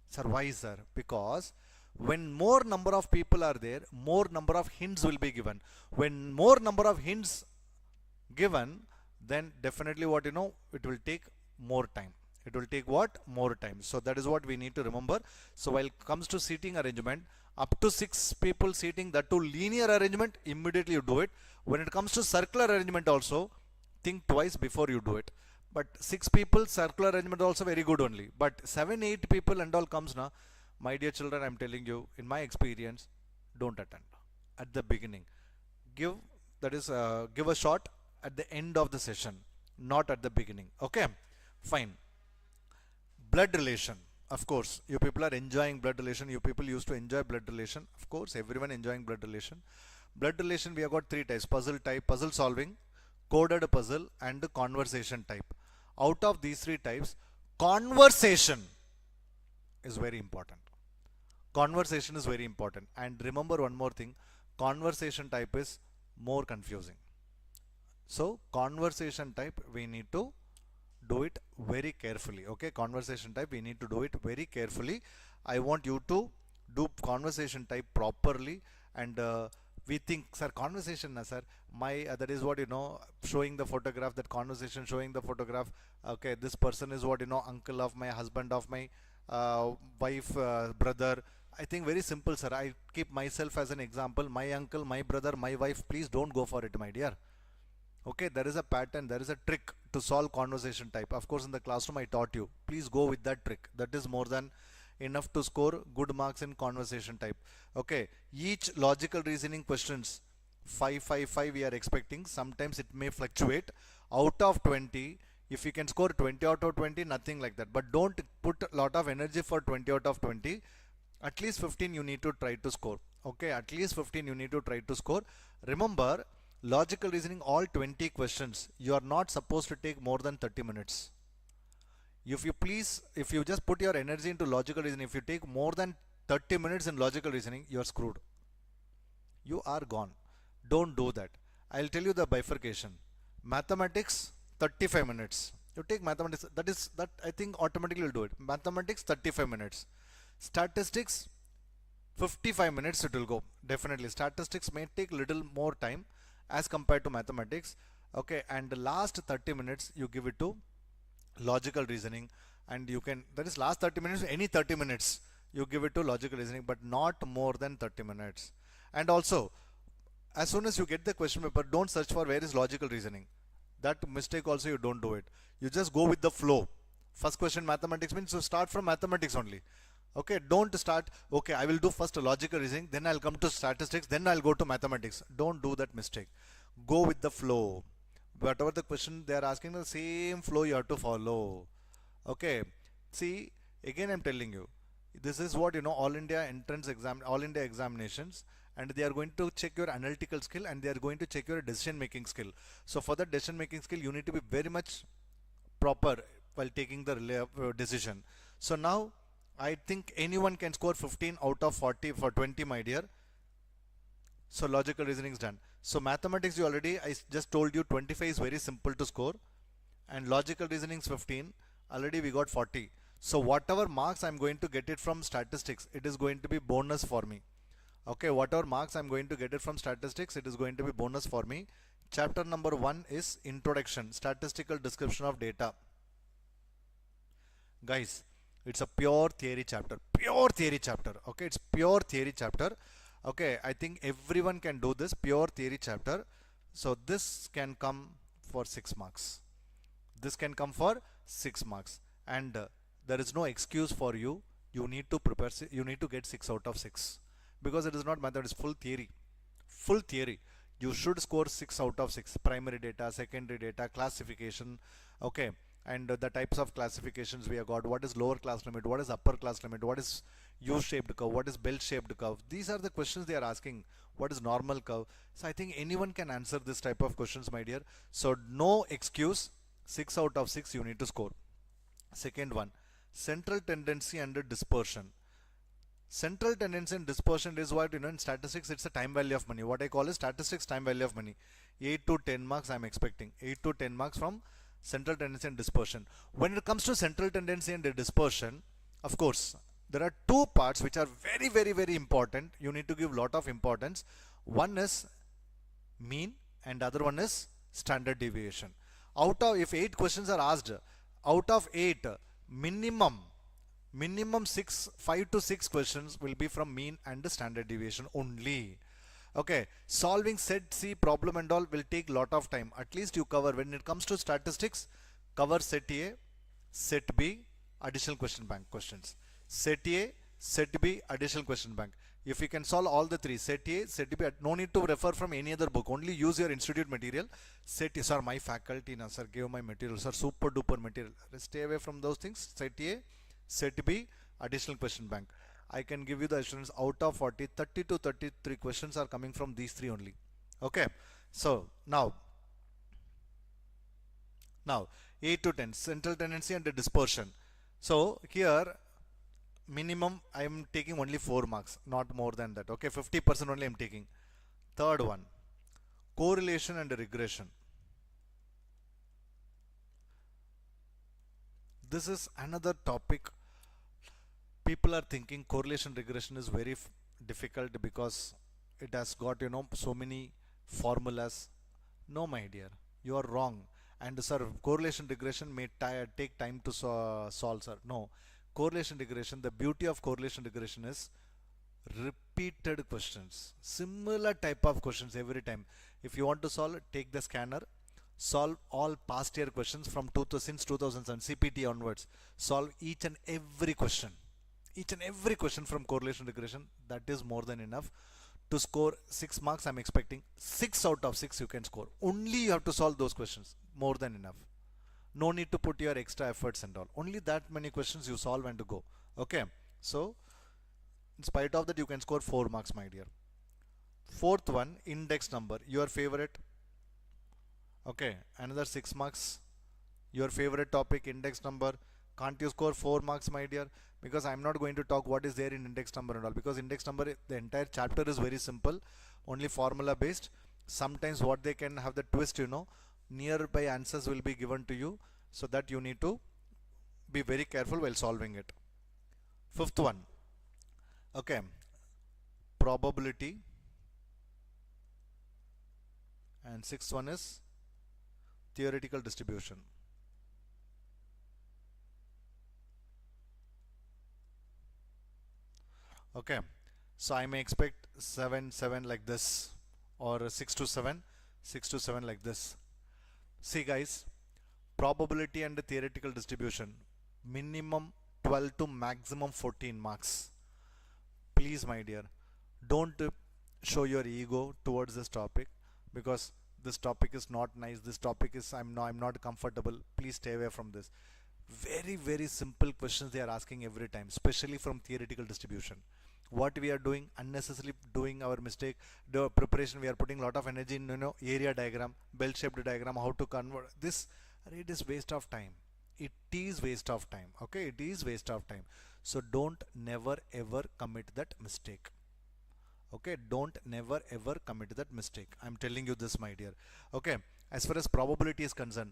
[SPEAKER 1] Sir, why, sir? Because when more number of people are there, more number of hints will be given. When more number of hints given, then definitely what you know, it will take more time. It will take what? More time. So that is what we need to remember. So while it comes to seating arrangement, up to 6 people seating, that to linear arrangement, immediately you do it. When it comes to circular arrangement also, think twice before you do it. But 6 people circular arrangement also very good only. But 7, 8 people and all comes now, My dear children, I'm telling you, in my experience, don't attend at the beginning. Give, that is, give a shot at the end of the session, not at the beginning. Okay, fine. Blood relation. Of course, you people are enjoying blood relation. You people used to enjoy blood relation. Of course, everyone enjoying blood relation. Blood relation, we have got three types: puzzle type, puzzle solving, coded puzzle, and the conversation type. Out of these three types, conversation is very important. Conversation is very important. And remember one more thing, conversation type is more confusing. So conversation type, we need to do it very carefully. Okay, conversation type, we need to do it very carefully. I want you to do conversation type properly. And we think, sir, conversation na sir, my that is what, you know, showing the photograph, that conversation, showing the photograph. Okay, this person is what, you know, uncle of my husband, of my wife, brother. I think very simple, sir. I keep myself as an example, my uncle, my brother, my wife. Please don't go for it, my dear. Okay, there is a pattern, there is a trick to solve conversation type. Of course, in the classroom I taught you. Please go with that trick. That is more than enough to score good marks in conversation type. Okay, each logical reasoning questions, 5, 5, 5 we are expecting. Sometimes it may fluctuate. Out of 20, if you can score 20 out of 20, nothing like that. But don't put a lot of energy for 20 out of 20. At least 15 you need to try to score. Okay, at least 15 you need to try to score. Remember, logical reasoning, all 20 questions, you are not supposed to take more than 30 minutes. If you just put your energy into logical reasoning, if you take more than 30 minutes in logical reasoning, you are screwed. You are gone. Don't do that. I'll tell you the bifurcation. Mathematics, 35 minutes. You take mathematics, that I think automatically will do it. Mathematics, 35 minutes. Statistics, 55 minutes it will go. Definitely. Statistics may take little more time as compared to mathematics. Okay, and the last 30 minutes you give it to logical reasoning, and you can, that is last 30 minutes, any 30 minutes you give it to logical reasoning, but not more than 30 minutes. And also, as soon as you get the question paper, don't search for where is logical reasoning. That mistake also you don't do it. You just go with the flow. First question mathematics means you start from mathematics only. Okay, don't start, okay, I will do first logical reasoning, then I'll come to statistics, then I'll go to mathematics. Don't do that mistake. Go with the flow. Whatever the question they are asking, the same flow you have to follow. Okay, see, again I'm telling you, this is what, you know, all India entrance exam, all India examinations, and they are going to check your analytical skill, and they are going to check your decision making skill. So for that decision making skill, you need to be very much proper while taking the decision. So now I think anyone can score 15 out of 40 for 20, my dear. So logical reasoning is done. So mathematics, I just told you 25 is very simple to score, and logical reasoning is 15. Already we got 40. So whatever marks I'm going to get it from statistics, it is going to be bonus for me. Okay, whatever marks I'm going to get it from statistics, it is going to be bonus for me. Chapter number 1 is Introduction, Statistical Description of Data. Guys, it's a pure theory chapter. Okay, it's pure theory chapter. Okay, I think everyone can do this pure theory chapter. So this can come for 6 marks. This can come for 6 marks. And there is no excuse for you. You need to prepare, you need to get 6 out of 6. Because it is not mathematics, it's full theory. Full theory. You should score 6 out of 6. Primary data, secondary data, classification. Okay. And the types of classifications we have got, what is lower class limit, what is upper class limit, what is U-shaped curve, what is bell-shaped curve. These are the questions they are asking. What is normal curve? So I think anyone can answer this type of questions, my dear. So no excuse, 6 out of 6 you need to score. Second one, central tendency and dispersion. Central tendency and dispersion is what, you know, in statistics it's a time value of money. What I call is statistics time value of money. 8 to 10 marks I am expecting. 8 to 10 marks from central tendency and dispersion. When it comes to central tendency and dispersion, of course, there are two parts which are very, very, very important. You need to give lot of importance. One is mean and other one is standard deviation. Out of, if 8 questions are asked, out of 8, minimum 5 to 6 questions will be from mean and standard deviation only. Okay, solving set C problem and all will take lot of time. At least you cover, when it comes to statistics, cover set A, set B, additional question bank questions. Set A, set B, additional question bank. If you can solve all the three, set A, set B, no need to refer from any other book, only use your institute material. Set A, sir, my faculty, na, sir, give my material, sir, super duper material. Stay away from those things. Set A, set B, additional question bank. I can give you the assurance, out of 40, 30 to 33 questions are coming from these three only. Okay, so now 8 to 10, central tendency and the dispersion. So here minimum I am taking only 4 marks, not more than that. Okay, 50% only I am taking. Third one, correlation and regression. This is another topic. People are thinking correlation regression is very difficult because it has got, you know, so many formulas. No, my dear, you are wrong. And sir, correlation regression may take time to solve, sir. No, correlation regression, the beauty of correlation regression is repeated questions, similar type of questions every time. If you want to solve, take the scanner, solve all past year questions from since 2007 CPT onwards, solve each and every question from correlation regression. That is more than enough to score 6 marks. I'm expecting 6 out of 6 you can score. Only you have to solve those questions. More than enough. No need to put your extra efforts and all. Only that many questions you solve and to go. Okay. So, in spite of that, you can score 4 marks, my dear. Fourth one, index number. Your favorite. Okay. Another 6 marks. Your favorite topic, index number. Can't you score 4 marks, my dear? Because I'm not going to talk what is there in index number and all. Because index number, the entire chapter is very simple. Only formula based. Sometimes what they can have the twist, you know. Nearby answers will be given to you. So that you need to be very careful while solving it. Fifth one. Okay. Probability. And sixth one is theoretical distribution. Okay, so I may expect 7 like this, or 6 to 7 like this. See guys, probability and theoretical distribution, minimum 12 to maximum 14 marks. Please, my dear, don't show your ego towards this topic, because this topic is not nice. This topic is I'm not comfortable. Please stay away from this. Very simple questions they are asking every time, especially from theoretical distribution. What we are doing, unnecessarily doing our mistake, the preparation, we are putting a lot of energy in, you know, area diagram, bell shaped diagram, how to convert this. It is waste of time. It is waste of time. Okay, it is waste of time. So don't never ever commit that mistake. Okay, don't never ever commit that mistake. I'm telling you this, my dear. Okay, as far as probability is concerned,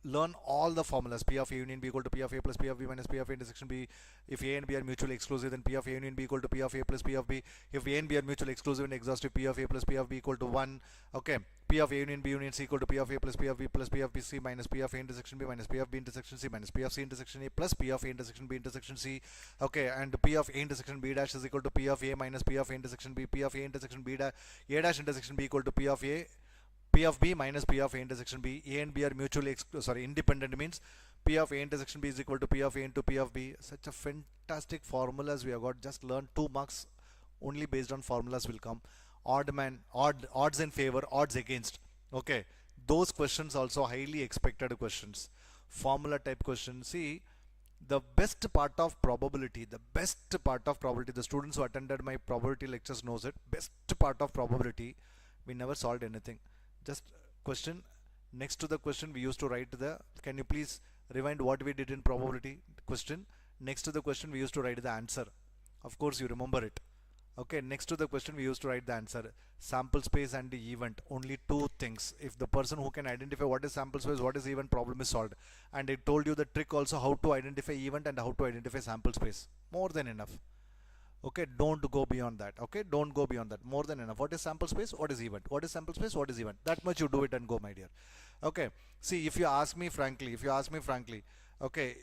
[SPEAKER 1] learn all the formulas. P of A union B equal to P of A plus P of B minus P of A intersection B. If A and B are mutually exclusive, then P of A union B equal to P of A plus P of B. If A and B are mutually exclusive and exhaustive, P of A plus P of B equal to 1. Okay, P of A union B union C equal to P of A plus P of B plus P of B C minus P of A intersection B minus P of B intersection C minus P of C intersection A plus P of A intersection B intersection C. Okay, and P of A intersection B dash is equal to P of A minus P of A intersection B. P of A intersection B dash A dash intersection B equal to P of A P of B minus P of A intersection B. A and B are mutually independent, means P of A intersection B is equal to P of A into P of B. Such a fantastic formulas we have got. Just learn 2 marks only based on formulas will come. Odds in favor, odds against. Okay, those questions also highly expected questions. Formula type questions. See, the best part of probability, the students who attended my probability lectures knows it. Best part of probability, we never solved anything. Just question, next to the question we used to write can you please rewind what we did in probability question? Next to the question we used to write the answer. Of course you remember it. Okay, next to the question we used to write the answer. Sample space and the event, only 2 things. If the person who can identify what is sample space, what is event, problem is solved. And it told you the trick also, how to identify event and how to identify sample space. More than enough. Okay, don't go beyond that. Okay, don't go beyond that. More than enough. What is sample space? What is event? What is sample space? What is event? That much you do it and go, my dear. Okay, see, if you ask me frankly, okay,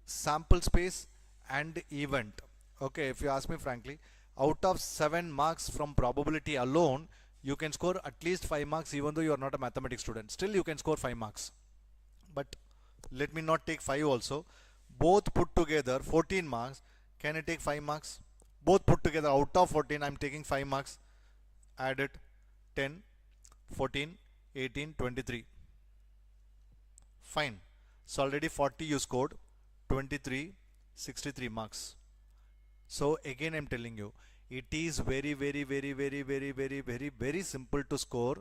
[SPEAKER 1] sample space and event. Okay, if you ask me frankly, out of 7 marks from probability alone, you can score at least 5 marks, even though you are not a mathematics student. Still you can score 5 marks. But let me not take 5 also. Both put together 14 marks. Can I take 5 marks? Both put together, out of 14, I'm taking 5 marks. Add it. 10, 14, 18, 23. Fine. So already 40 you scored. 23, 63 marks. So again I'm telling you, it is very simple to score.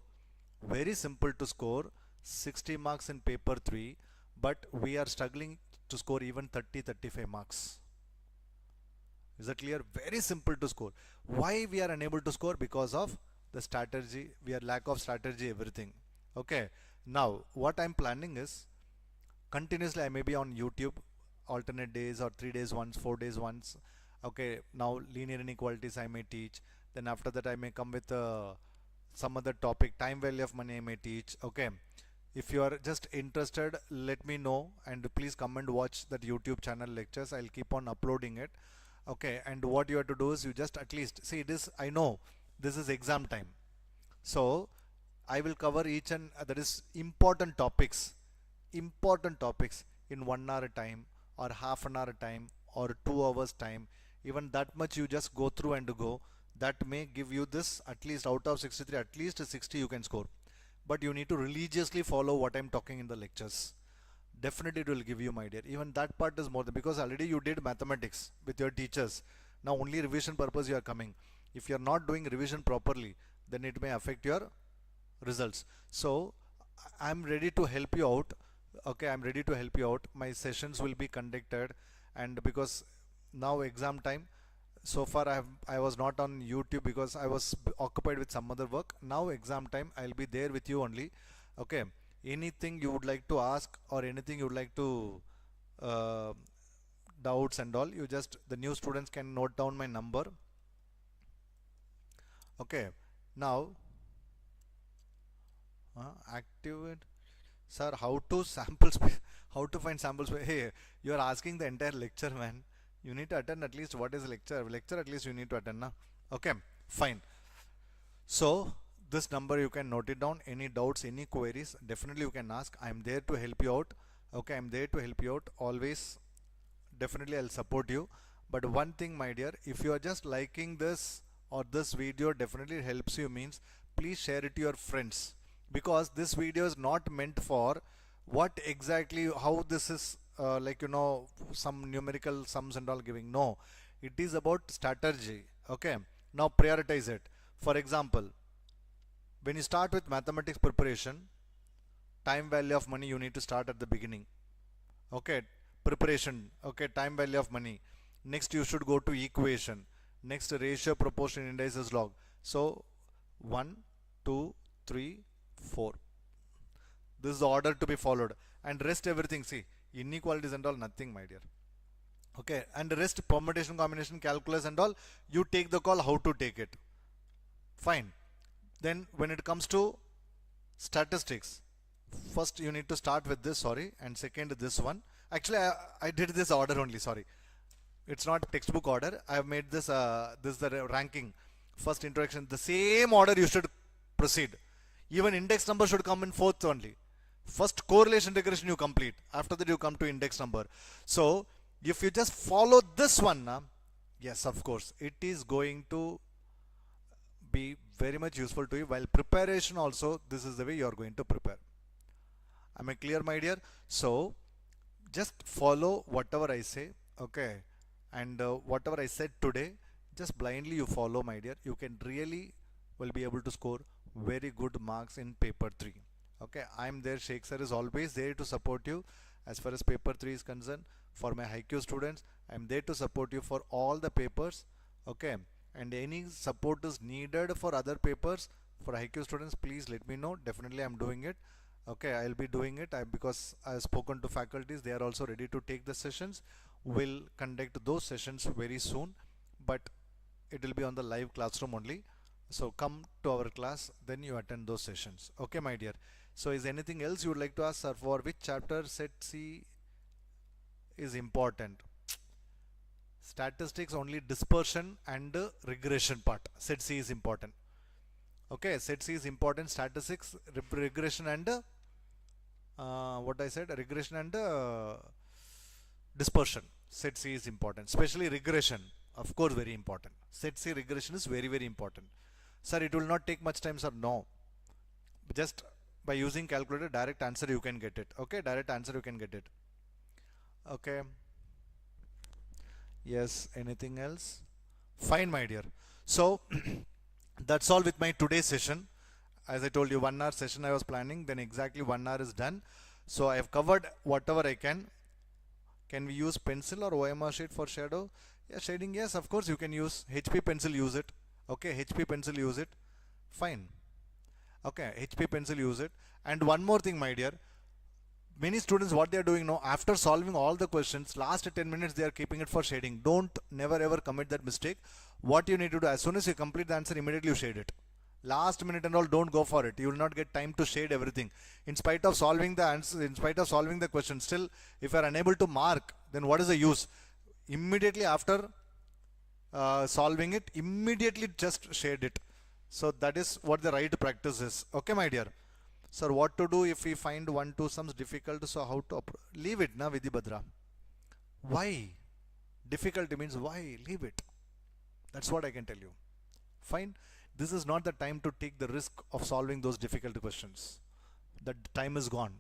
[SPEAKER 1] Very simple to score 60 marks in paper 3, but we are struggling to score even 30-35 marks. Is that clear? Very simple to score. Why we are unable to score? Because of the strategy. We are lack of strategy, everything. Okay. Now what I'm planning is continuously I may be on YouTube alternate days or 3 days once, 4 days once. Okay. Now linear inequalities I may teach. Then after that I may come with some other topic. Time value of money I may teach. Okay. If you are just interested, let me know and please come and watch that YouTube channel lectures. I'll keep on uploading it. Okay, and what you have to do is you just at least see this. I know this is exam time, so I will cover each and that is important topics in 1 hour time or half an hour time or 2 hours time. Even that much you just go through and go. That may give you this at least out of 63, at least 60 you can score. But you need to religiously follow what I'm talking in the lectures. Definitely it will give you, my dear. Even that part is more than, because already you did mathematics with your teachers. Now only revision purpose you are coming. If you are not doing revision properly, then it may affect your results. So I'm ready to help you out. Okay, I'm ready to help you out. My sessions will be conducted, and because now exam time, so far I was not on YouTube because I was occupied with some other work. Now exam time, I'll be there with you only. Okay, anything you would like to ask or anything you would like to uh, doubts and all, you just, the new students can note down my number. Okay, now activate. Sir, how to how to find samples? Hey, you are asking the entire lecture, man. You need to attend at least what is lecture. Lecture at least you need to attend, na? Okay, fine. So this number you can note it down. Any doubts, any queries, definitely you can ask. I am there to help you out. Okay, I am there to help you out always. Definitely I'll support you. But one thing, my dear, if you are just liking this or this video definitely helps you, means please share it to your friends, because this video is not meant for what exactly how this is like, you know, some numerical sums and all giving. No, it is about strategy. Okay, now prioritize it. For example, when you start with mathematics preparation, time value of money you need to start at the beginning. Okay, preparation. Okay, time value of money. Next you should go to equation. Next, ratio, proportion, indices, log. So 1, 2, 3, 4. This is the order to be followed, and rest everything, see, inequalities and all, nothing, my dear. Okay, and the rest, permutation, combination, calculus and all, you take the call how to take it. Fine. Then when it comes to statistics, first you need to start with this, sorry, and second this one. Actually I did this order only, sorry, it's not textbook order. I have made this this is the ranking. First introduction, the same order you should proceed. Even index number should come in fourth only. First correlation regression you complete, after that you come to index number. So if you just follow this one, yes, of course it is going to be very much useful to you. While preparation also, this is the way you are going to prepare. Am I clear, my dear? So just follow whatever I say. Okay, and whatever I said today, just blindly you follow, my dear. You can really will be able to score very good marks in paper 3. Okay, I am there. Sheik Sir is always there to support you as far as paper 3 is concerned. For my IQ students, I am there to support you for all the papers. Okay, and any support is needed for other papers for IQ students, please let me know. Definitely I am doing it. Okay, I'll be doing it because I have spoken to faculties. They are also ready to take the sessions. We'll conduct those sessions very soon, but it will be on the live classroom only. So come to our class, then you attend those sessions. Okay, my dear. So is anything else you would like to ask, sir? For which chapter set C is important? Statistics only, dispersion and regression part. Set C is important. Okay, set C is important. Statistics, regression and what I said, regression and dispersion. Set C is important, especially regression. Of course, very important. Set C regression is very, very important. Sir, it will not take much time, sir. No. Just by using calculator, direct answer you can get it. Okay, direct answer you can get it. Okay. Yes, anything else? Fine, my dear. So, that's all with my today's session. As I told you, 1 hour session I was planning, then exactly 1 hour is done. So, I have covered whatever I can. Can we use pencil or OMR sheet for shadow? Yeah, shading, yes, of course you can use. HP pencil, use it. Okay, HP pencil, use it. Fine. Okay, HP pencil, use it. And one more thing, my dear. Many students, what they are doing now, after solving all the questions, last 10 minutes they are keeping it for shading. Don't never ever commit that mistake. What you need to do, as soon as you complete the answer, immediately you shade it. Last minute and all, don't go for it. You will not get time to shade everything. In spite of solving the answer, in spite of solving the question, still if you are unable to mark, then what is the use? Immediately after solving it, immediately just shade it. So that is what the right practice is. Okay, my dear. Sir, what to do if we find 1, 2 sums difficult? So how to leave it, na Vidibhadra? Why? Difficulty means why? Leave it. That's what I can tell you. Fine. This is not the time to take the risk of solving those difficult questions. That time is gone.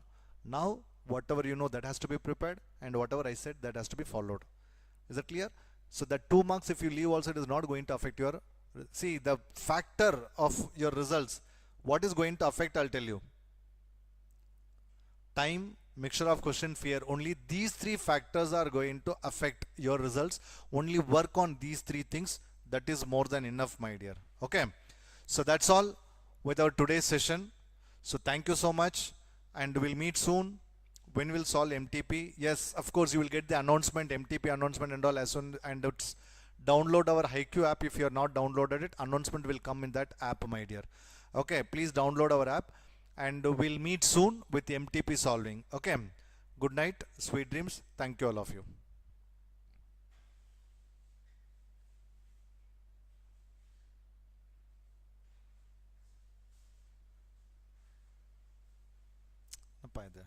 [SPEAKER 1] Now, whatever you know, that has to be prepared, and whatever I said, that has to be followed. Is that clear? So that 2 marks, if you leave also, it is not going to affect your, see, the factor of your results. What is going to affect, I'll tell you. Time, mixture of question, fear. Only these 3 factors are going to affect your results. Only work on these 3 things. That is more than enough, my dear. Okay. So that's all with our today's session. So thank you so much, and we'll meet soon when we'll solve MTP. Yes, of course you will get the announcement, MTP announcement and all as soon, and it's download our HiQ app. If you are not downloaded it, announcement will come in that app, my dear. Okay, please download our app, and we'll meet soon with MTP solving. Okay, good night, sweet dreams. Thank you all of you. Bye there.